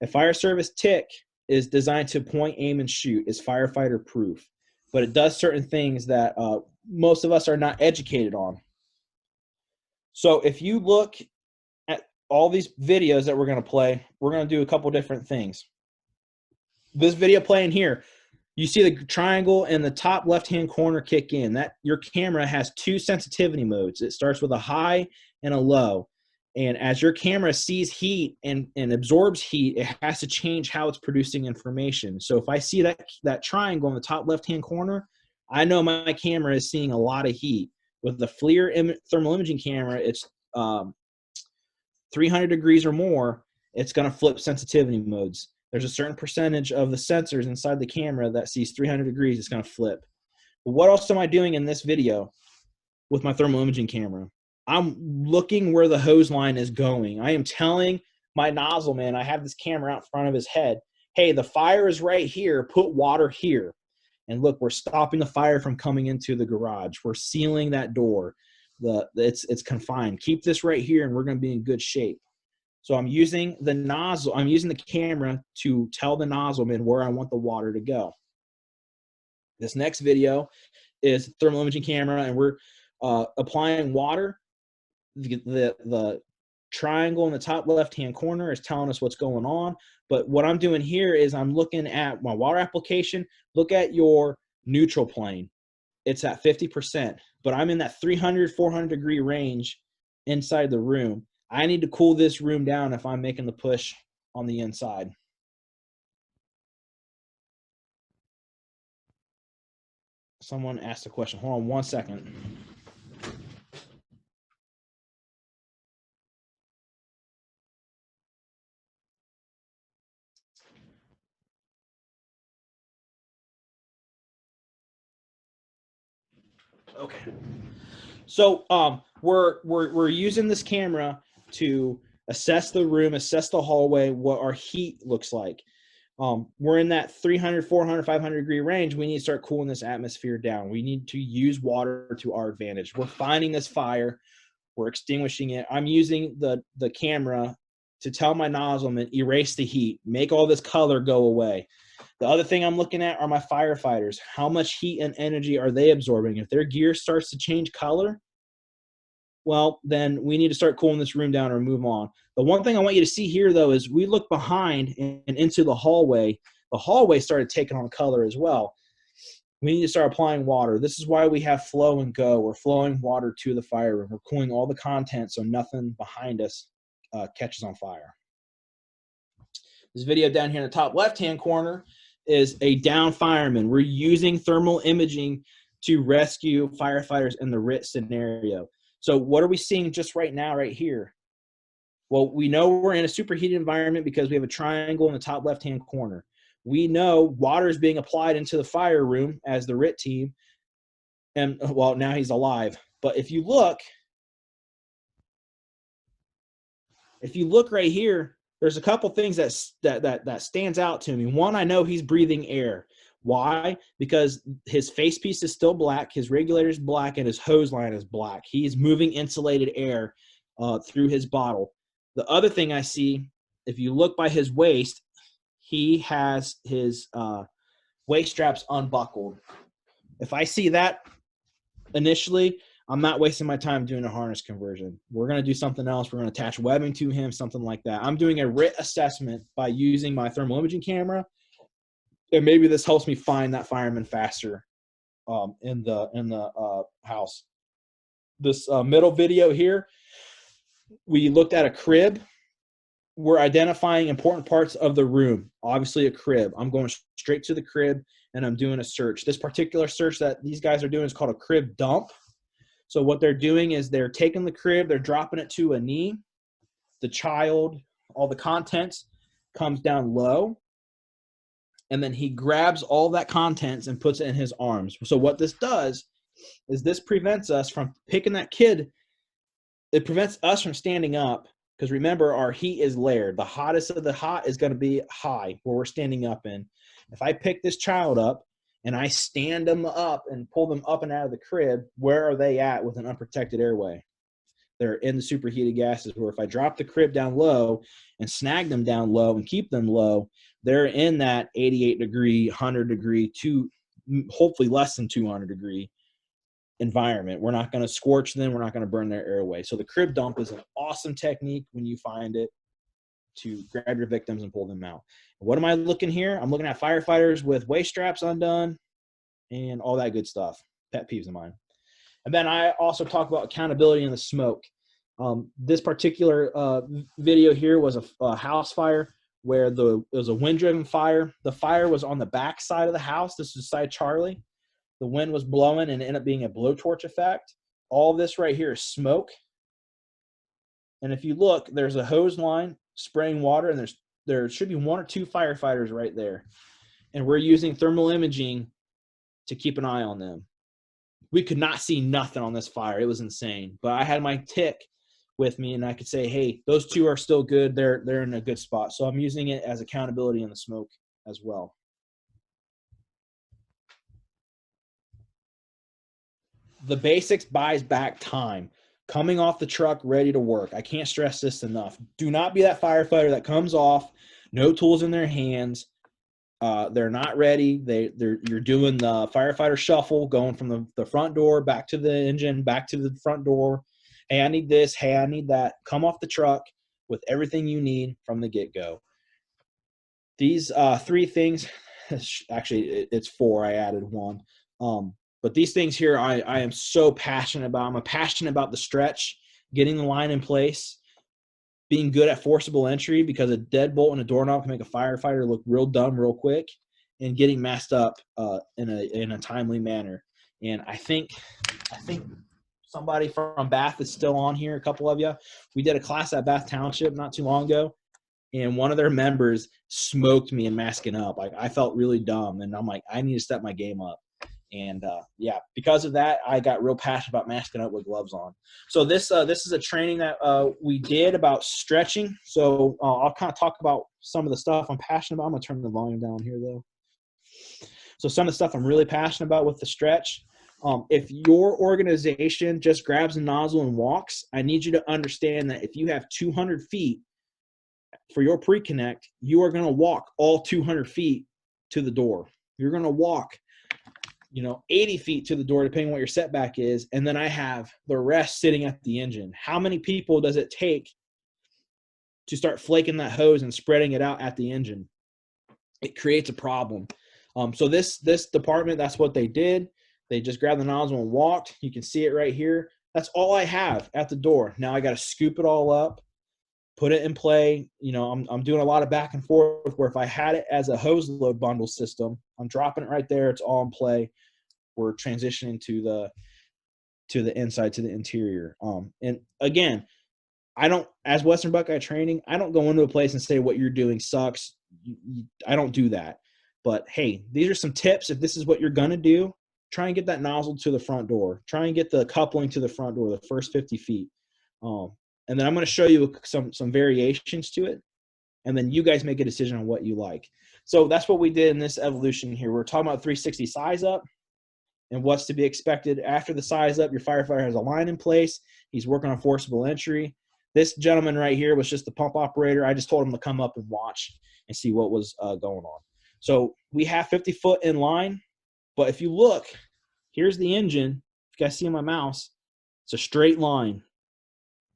A fire service TIC is designed to point, aim, and shoot. It's firefighter proof, but it does certain things that most of us are not educated on. So if you look at all these videos that we're going to play, we're going to do a couple different things. This video playing here, you see the triangle in the top left-hand corner kick in. That your camera has two sensitivity modes. It starts with a high and a low. And as your camera sees heat and absorbs heat, it has to change how it's producing information. So if I see that triangle in the top left-hand corner, I know my camera is seeing a lot of heat. With the FLIR thermal imaging camera, it's 300 degrees or more, it's going to flip sensitivity modes. There's a certain percentage of the sensors inside the camera that sees 300 degrees, it's going to flip. But what else am I doing in this video with my thermal imaging camera? I'm looking where the hose line is going. I am telling my nozzle man, I have this camera out in front of his head, hey, the fire is right here, put water here. And look, we're stopping the fire from coming into the garage. We're sealing that door. It's confined. Keep this right here and we're going to be in good shape. So I'm using the nozzle, I'm using the camera to tell the nozzle man where I want the water to go. This next video is thermal imaging camera, and we're applying water. The triangle in the top left-hand corner is telling us what's going on. But what I'm doing here is I'm looking at my water application. Look at your neutral plane. It's at 50%, but I'm in that 300, 400 degree range inside the room. I need to cool this room down if I'm making the push on the inside. Someone asked a question. Hold on one second. Okay. So we're using this camera to assess the room, assess the hallway, what our heat looks like. We're in that 300, 400, 500 degree range. We need to start cooling this atmosphere down. We need to use water to our advantage. We're finding this fire. We're extinguishing it. I'm using the camera to tell my nozzle man, erase the heat, make all this color go away. The other thing I'm looking at are my firefighters. How much heat and energy are they absorbing? If their gear starts to change color, well, then we need to start cooling this room down or move on. The one thing I want you to see here, though, is we look behind and into the hallway. The hallway started taking on color as well. We need to start applying water. This is why we have flow and go. We're flowing water to the fire room. We're cooling all the content so nothing behind us catches on fire. This video down here in the top left-hand corner is a down fireman. We're using thermal imaging to rescue firefighters in the RIT scenario. So what are we seeing just right now right here? Well, we know we're in a superheated environment because we have a triangle in the top left-hand corner. We know water is being applied into the fire room as the RIT team. And, well, now he's alive. But if you look right here, there's a couple things that stands out to me. One, I know he's breathing air. Why? Because his face piece is still black, his regulator is black, and his hose line is black. He's moving insulated air through his bottle. The other thing I see, if you look by his waist, he has his waist straps unbuckled. If I see that initially, I'm not wasting my time doing a harness conversion. We're going to do something else. We're going to attach webbing to him, something like that. I'm doing a RIT assessment by using my thermal imaging camera, and maybe this helps me find that fireman faster in the house. This middle video here, we looked at a crib. We're identifying important parts of the room. Obviously a crib. I'm going straight to the crib and I'm doing a search. This particular search that these guys are doing is called a crib dump. So what they're doing is they're taking the crib, they're dropping it to a knee. The child, all the contents comes down low. and then he grabs all that contents and puts it in his arms. So what this does is this prevents us from picking that kid. It prevents us from standing up, because remember, our heat is layered. The hottest of the hot is going to be high where we're standing up in. If I pick this child up and I stand them up and pull them up and out of the crib, where are they at with an unprotected airway? They're in the superheated gases, where if I drop the crib down low and snag them down low and keep them low, they're in that 88 degree, 100 degree, hopefully less than 200 degree environment. We're not going to scorch them. We're not going to burn their airway. So the crib dump is an awesome technique when you find it to grab your victims and pull them out. What am I looking here? I'm looking at firefighters with waist straps undone and all that good stuff. Pet peeves of mine. And then I also talk about accountability in the smoke. This particular video here was a house fire where it was a wind-driven fire. The fire was on the back side of the house. This is side Charlie. The wind was blowing and it ended up being a blowtorch effect. All this right here is smoke. And if you look, there's a hose line spraying water, and there should be 1 or 2 firefighters right there. And we're using thermal imaging to keep an eye on them. We could not see nothing on this fire. It was insane. But I had my tick with me, and I could say, hey, those 2 are still good. They're in a good spot. So I'm using it as accountability in the smoke as well. The basics buys back time. Coming off the truck, ready to work. I can't stress this enough. Do not be that firefighter that comes off, no tools in their hands. They're not ready. You're doing the firefighter shuffle, going from the front door back to the engine, back to the front door. Hey, I need this. Hey, I need that. Come off the truck with everything you need from the get-go. These 3 things, actually it's 4. I added 1. But these things here, I am so passionate about. I'm passionate about the stretch, getting the line in place, being good at forcible entry, because a deadbolt and a doorknob can make a firefighter look real dumb real quick, and getting messed up in a timely manner. And I think somebody from Bath is still on here, a couple of you. We did a class at Bath Township not too long ago, and one of their members smoked me in masking up. I felt really dumb, and I'm like, I need to step my game up. And yeah, because of that, I got real passionate about masking up with gloves on. So this is a training that we did about stretching. So I'll kind of talk about some of the stuff I'm passionate about. I'm gonna turn the volume down here though. So some of the stuff I'm really passionate about with the stretch. If your organization just grabs a nozzle and walks, I need you to understand that if you have 200 feet for your pre-connect, you are going to walk all 200 feet to the door. You're going to walk 80 feet to the door, depending on what your setback is. And then I have the rest sitting at the engine. How many people does it take to start flaking that hose and spreading it out at the engine? It creates a problem. So this department, that's what they did. They just grabbed the nozzle and walked. You can see it right here. That's all I have at the door. Now I got to scoop it all up, put it in play. I'm doing a lot of back and forth, where if I had it as a hose load bundle system, I'm dropping it right there. It's all in play. We're transitioning to the inside, to the interior. And again, as Western Buckeye Training, I don't go into a place and say what you're doing sucks. I don't do that. But hey, these are some tips. If this is what you're going to do, try and get that nozzle to the front door. Try and get the coupling to the front door, the first 50 feet. And then I'm going to show you some variations to it. And then you guys make a decision on what you like. So that's what we did in this evolution here. We're talking about 360 size up and what's to be expected after the size up. Your firefighter has a line in place. He's working on forcible entry. This gentleman right here was just the pump operator. I just told him to come up and watch and see what was going on. So we have 50 foot in line, but if you look, here's the engine. If you guys see on my mouse, it's a straight line,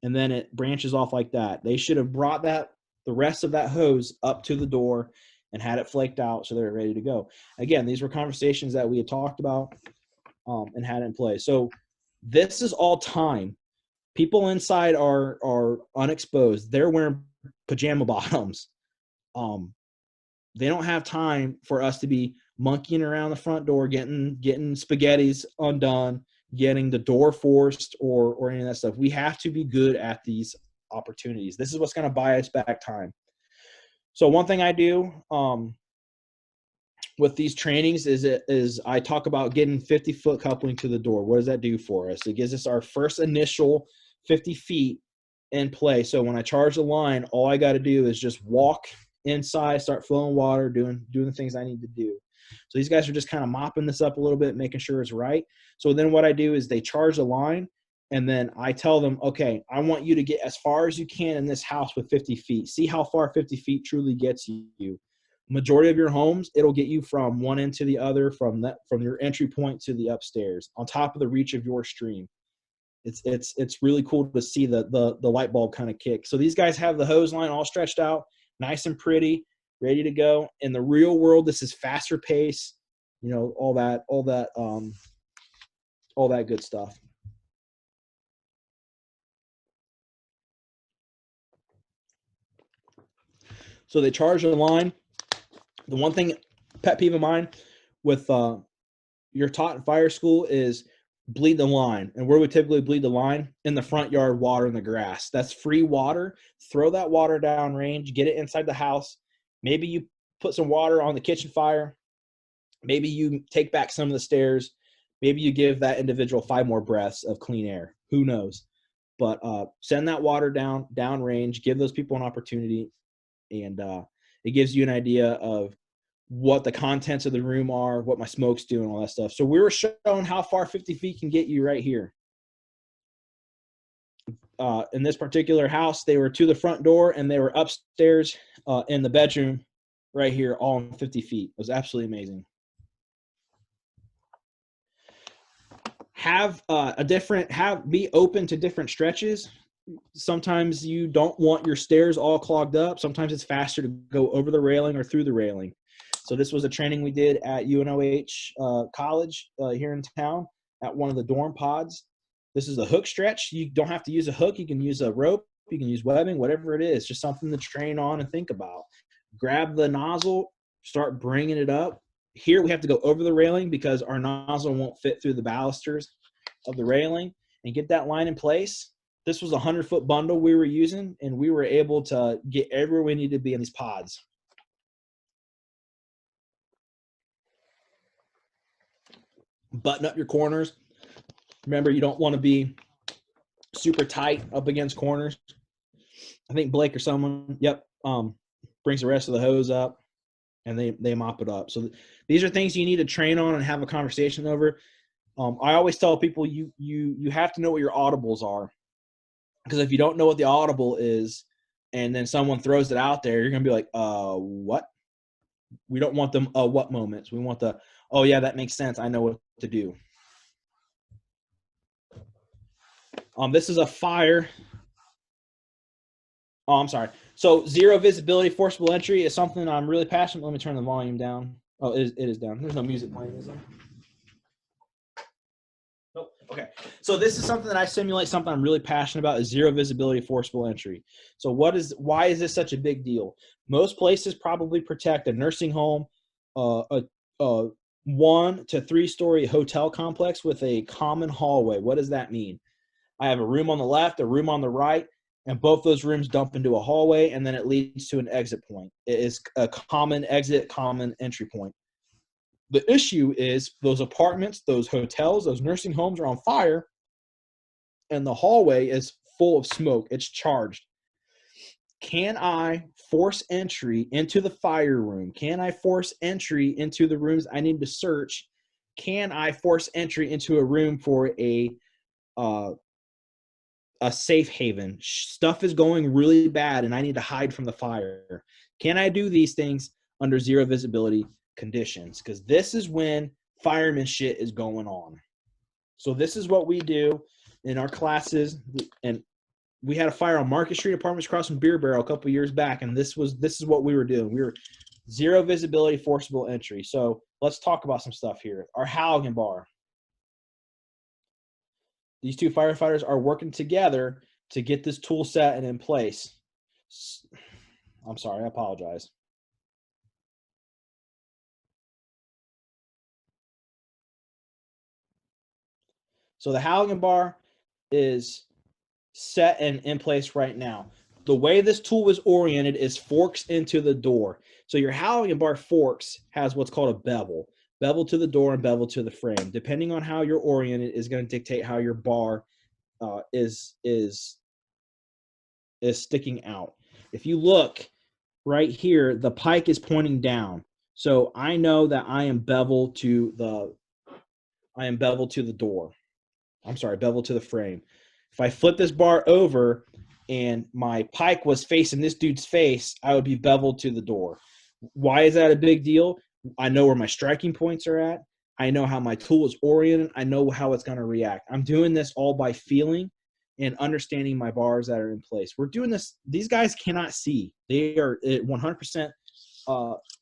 and then it branches off like that. They should have brought the rest of that hose up to the door and had it flaked out so they're ready to go. Again, these were conversations that we had talked about and had in place. So this is all time. People inside are unexposed. They're wearing pajama bottoms. They don't have time for us to be monkeying around the front door, getting spaghettis undone, getting the door forced, or any of that stuff. We have to be good at these opportunities. This is what's going to buy us back time. So one thing I do, with these trainings is I talk about getting 50-foot coupling to the door. What does that do for us? It gives us our first initial 50 feet in play. So when I charge the line, all I got to do is just walk inside, start flowing water, doing the things I need to do. So these guys are just kind of mopping this up a little bit, making sure it's right. So then what I do is they charge the line, and then I tell them, okay, I want you to get as far as you can in this house with 50 feet. See how far 50 feet truly gets you. Majority of your homes, it'll get you from one end to the other, from your entry point to the upstairs, on top of the reach of your stream. It's really cool to see the light bulb kind of kick. So these guys have the hose line all stretched out, nice and pretty, ready to go. In the real world, this is faster pace, all that good stuff. So they charge the line. The one thing, pet peeve of mine with you're taught in fire school is bleed the line. And where we typically bleed the line? In the front yard, water in the grass. That's free water. Throw that water down range, get it inside the house. Maybe you put some water on the kitchen fire. Maybe you take back some of the stairs. Maybe you give that individual 5 more breaths of clean air. Who knows? But send that water down range. Give those people an opportunity. And it gives you an idea of what the contents of the room are, what my smoke's doing, all that stuff. So we were showing how far 50 feet can get you right here. In this particular house, they were to the front door, and they were upstairs in the bedroom right here, all in 50 feet. It was absolutely amazing. Be open to different stretches. Sometimes you don't want your stairs all clogged up. Sometimes it's faster to go over the railing or through the railing. So this was a training we did at UNOH college here in town at one of the dorm pods. This is a hook stretch. You don't have to use a hook. You can use a rope. You can use webbing, whatever it is. Just something to train on and think about. Grab the nozzle, start bringing it up. Here we have to go over the railing because our nozzle won't fit through the balusters of the railing, and get that line in place. This was a 100-foot bundle we were using, and we were able to get everywhere we needed to be in these pods. Button up your corners. Remember, you don't want to be super tight up against corners. I think Blake or someone, brings the rest of the hose up, and they mop it up. So these are things you need to train on and have a conversation over. I always tell people you have to know what your audibles are, because if you don't know what the audible is, and then someone throws it out there, you're gonna be like, what? We don't want them what moments. We want the, oh yeah, that makes sense. I know what to do. This is a fire. Oh, I'm sorry. So zero visibility, forcible entry is something I'm really passionate. Let me turn the volume down. Oh, it is down. There's no music playing, is there? Nope. Okay. So this is something that I simulate, something I'm really passionate about, is zero visibility, forcible entry. So why is this such a big deal? Most places probably protect a nursing home, a 1 to 3 story hotel complex with a common hallway. What does that mean? I have a room on the left, a room on the right, and both those rooms dump into a hallway, and then it leads to an exit point. It is a common exit, common entry point. The issue is those apartments, those hotels, those nursing homes are on fire, and the hallway is full of smoke. It's charged. Can I force entry into the fire room? Can I force entry into the rooms I need to search? Can I force entry into a room for a safe haven? Stuff is going really bad and I need to hide from the fire. Can I do these things under zero visibility conditions? Because this is when fireman shit is going on. So this is what we do in our classes. And we had a fire on Market Street Apartments across from Beer Barrel a couple of years back, and this is what we were doing. We were zero visibility, forcible entry. So let's talk about some stuff here. Our Halligan bar. These two firefighters are working together to get this tool set and in place. I'm sorry, I apologize. So the Halligan bar is set and in place right now. The way this tool is oriented is forks into the door. So your Halligan bar forks has what's called a bevel. Bevel to the door and bevel to the frame. Depending on how you're oriented is going to dictate how your bar is sticking out. If you look right here, the pike is pointing down. So I know that I am bevel to the door. I'm sorry, bevel to the frame. If I flip this bar over and my pike was facing this dude's face, I would be beveled to the door. Why is that a big deal? I know where my striking points are at. I know how my tool is oriented. I know how it's going to react. I'm doing this all by feeling and understanding my bars that are in place. We're doing this. These guys cannot see. They are 100%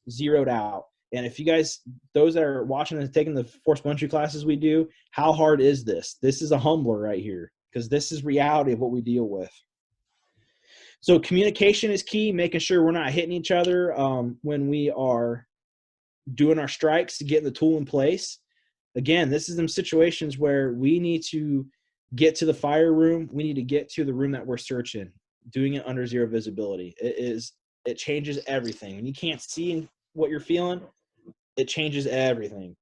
zeroed out. And if you guys, those that are watching and taking the forcible entry classes we do, how hard is this? This is a humbler right here because this is reality of what we deal with. So communication is key, making sure we're not hitting each other when we are doing our strikes to get the tool in place. Again, this is them situations where we need to get to the fire room. We need to get to the room that we're searching, doing it under zero visibility. It changes everything. When you can't see what you're feeling, it changes everything.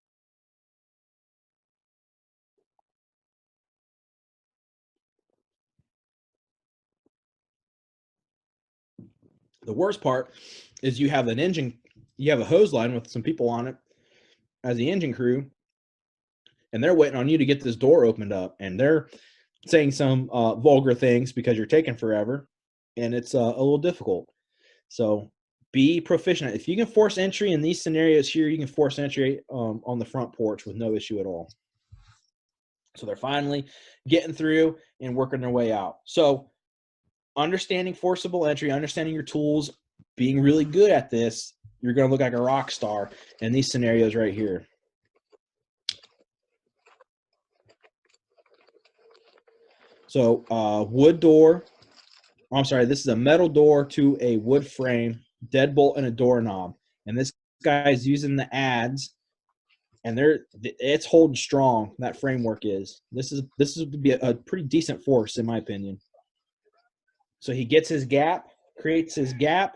The worst part is you have a hose line with some people on it as the engine crew, and they're waiting on you to get this door opened up, and they're saying some vulgar things because you're taking forever, and it's a little difficult. So be proficient. If you can force entry in these scenarios here, you can force entry on the front porch with no issue at all. So they're finally getting through and working their way out. So understanding forcible entry, understanding your tools, being really good at this, you're going to look like a rock star in these scenarios right here. So wood door, I'm sorry, this is a metal door to a wood frame, deadbolt, and a doorknob. And this guy's using the adze, and it's holding strong. That framework is. This would be a pretty decent force in my opinion. So he gets his gap, creates his gap,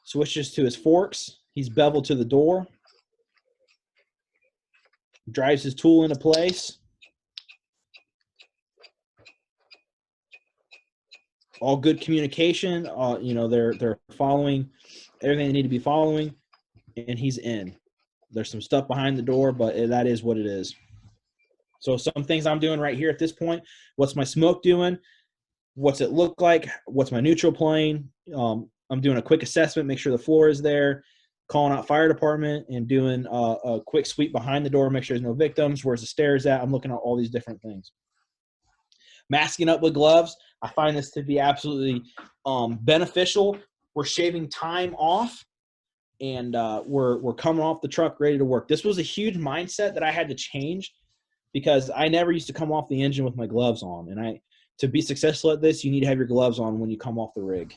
switches to his forks. He's beveled to the door, drives his tool into place. All good communication. They're following everything they need to be following, and he's in. There's some stuff behind the door, but that is what it is. So some things I'm doing right here at this point. What's my smoke doing? What's it look like? What's my neutral plane? I'm doing a quick assessment, make sure the floor is there, calling out fire department, and doing a quick sweep behind the door, make sure there's no victims. Where's the stairs at? I'm looking at all these different things. Masking up with gloves, I find this to be absolutely beneficial. We're shaving time off, and we're coming off the truck ready to work. This was a huge mindset that I had to change because I never used to come off the engine with my gloves on. And to be successful at this, you need to have your gloves on when you come off the rig.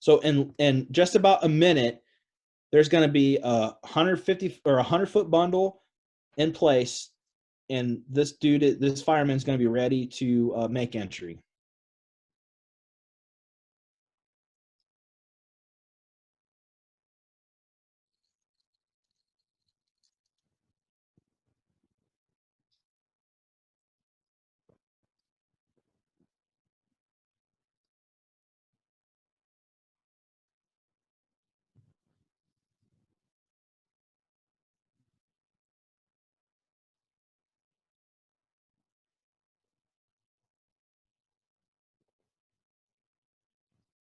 So in just about a minute, there's going to be a 150 or 100-foot bundle in place, and this fireman is going to be ready to make entry.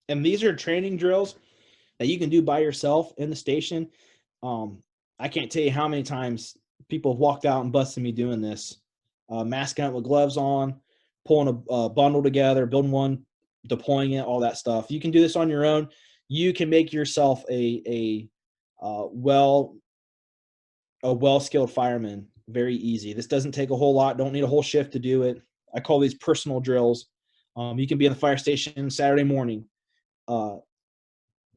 And these are training drills that you can do by yourself in the station. I can't tell you how many times people have walked out and busted me doing this, masking up with gloves on, pulling a bundle together, building one, deploying it, all that stuff. You can do this on your own. You can make yourself a well-skilled fireman very easy. This doesn't take a whole lot. Don't need a whole shift to do it. I call these personal drills. You can be in the fire station Saturday morning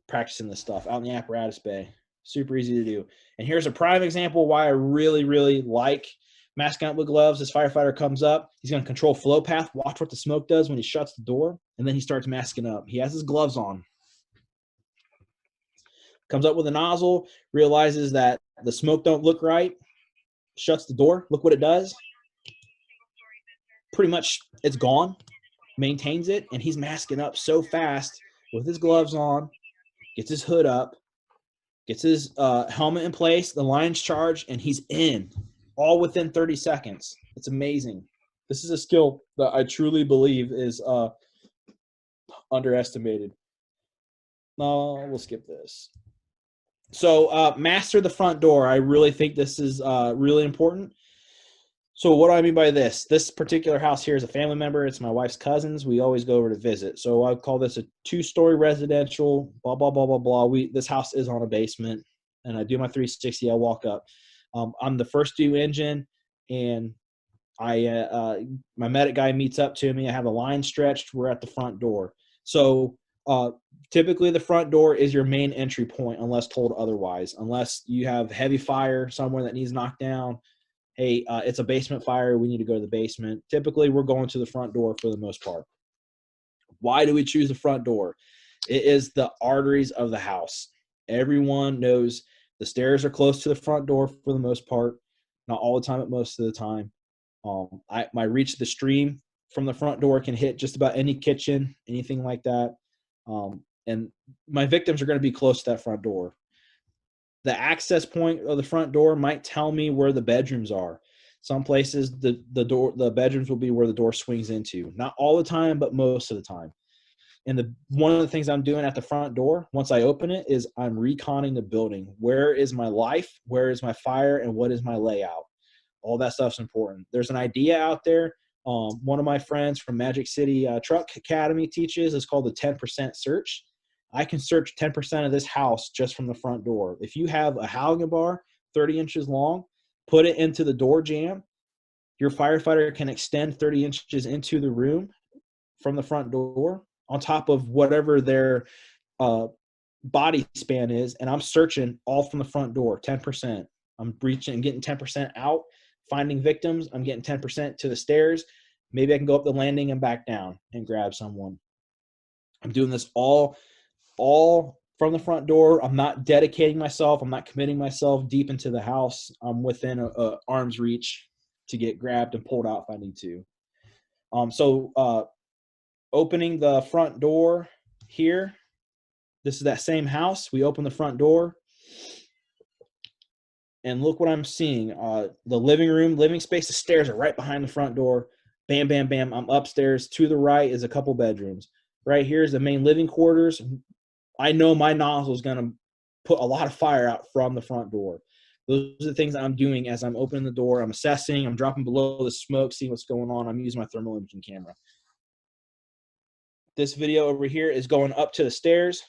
practicing this stuff out in the apparatus bay. Super easy to do. And here's a prime example why I really, really like Masking up with gloves. This firefighter comes up. He's going to control flow path. Watch what the smoke does when he shuts the door, and then he starts masking up. He has his gloves on. Comes up with a nozzle, realizes that the smoke don't look right, shuts the door. Look what it does. Pretty much it's gone. Maintains it, and he's masking up so fast with his gloves on, gets his hood up, gets his helmet in place, the line's charged, and he's in, all within 30 seconds. It's amazing. This is a skill that I truly believe is underestimated. No, we'll skip this. So master the front door. I really think this is really important. So what do I mean by this? This particular house here is a family member. It's my wife's cousins. We always go over to visit. So I call this a 2-story residential, blah, blah, blah, blah, blah. This house is on a basement, and I do my 360. I walk up. I'm the first due engine, and my medic guy meets up to me. I have a line stretched. We're at the front door. So typically the front door is your main entry point unless told otherwise, unless you have heavy fire somewhere that needs knocked down. Hey, it's a basement fire. We need to go to the basement. Typically, we're going to the front door for the most part. Why do we choose the front door? It is the arteries of the house. Everyone knows the stairs are close to the front door for the most part. Not all the time, but most of the time. My reach to the stream from the front door can hit just about any kitchen, anything like that. And my victims are going to be close to that front door. The access point of the front door might tell me where the bedrooms are. Some places the bedrooms will be where the door swings into. Not all the time, but most of the time. And one of the things I'm doing at the front door, once I open it, is I'm reconning the building. Where is my life? Where is my fire? And what is my layout? All that stuff's important. There's an idea out there. One of my friends from Magic City Truck Academy teaches. It's called the 10% search. I can search 10% of this house just from the front door. If you have a Halligan bar 30 inches long, put it into the door jamb. Your firefighter can extend 30 inches into the room from the front door on top of whatever their body span is. And I'm searching all from the front door, 10%. I'm breaching and getting 10% out, finding victims. I'm getting 10% to the stairs. Maybe I can go up the landing and back down and grab someone. I'm doing this all from the front door. I'm not dedicating myself. I'm not committing myself deep into the house. I'm within a arm's reach to get grabbed and pulled out if I need to. So opening the front door here, this is that same house. We open the front door, and look what I'm seeing. The living space, the stairs are right behind the front door. Bam, bam, bam. I'm upstairs. To the right is a couple bedrooms. Right here is the main living quarters. I know my nozzle is going to put a lot of fire out from the front door. Those are the things that I'm doing as I'm opening the door. I'm assessing. I'm dropping below the smoke, seeing what's going on. I'm using my thermal imaging camera. This video over here is going up to the stairs.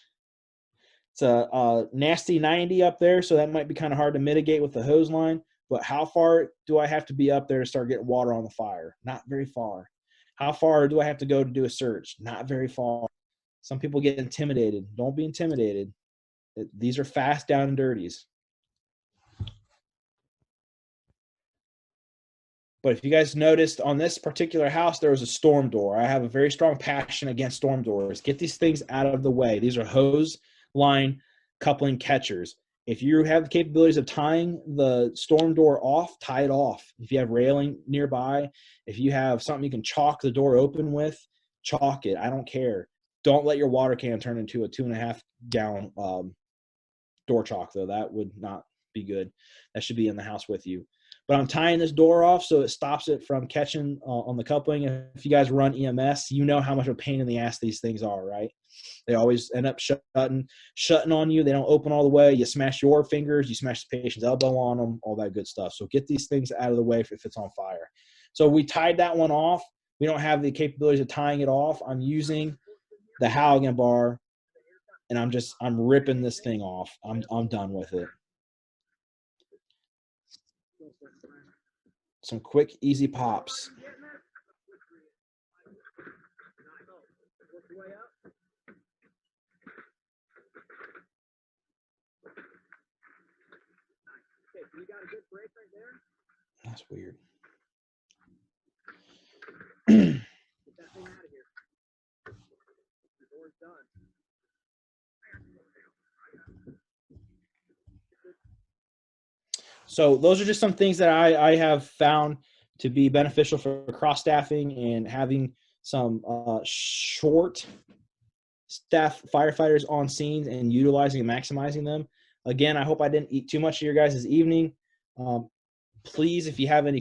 It's a nasty 90 up there, so that might be kind of hard to mitigate with the hose line. But how far do I have to be up there to start getting water on the fire? Not very far. How far do I have to go to do a search? Not very far. Some people get intimidated. Don't be intimidated. These are fast down and dirties. But if you guys noticed on this particular house, there was a storm door. I have a very strong passion against storm doors. Get these things out of the way. These are hose line coupling catchers. If you have the capabilities of tying the storm door off, tie it off. If you have railing nearby, if you have something you can chalk the door open with, chalk it. I don't care. Don't let your water can turn into a 2.5 gallon door chalk, though. That would not be good. That should be in the house with you. But I'm tying this door off so it stops it from catching on the coupling. If you guys run EMS, you know how much of a pain in the ass these things are, right? They always end up shutting on you. They don't open all the way. You smash your fingers. You smash the patient's elbow on them, all that good stuff. So get these things out of the way if it's on fire. So we tied that one off. We don't have the capabilities of tying it off. I'm using the Halligan bar, and I'm ripping this thing off. I'm done with it. Some quick, easy pops. That's weird. So those are just some things that I have found to be beneficial for cross staffing and having some short staff firefighters on scenes and utilizing and maximizing them. Again, I hope I didn't eat too much of your guys' evening. Please, if you have any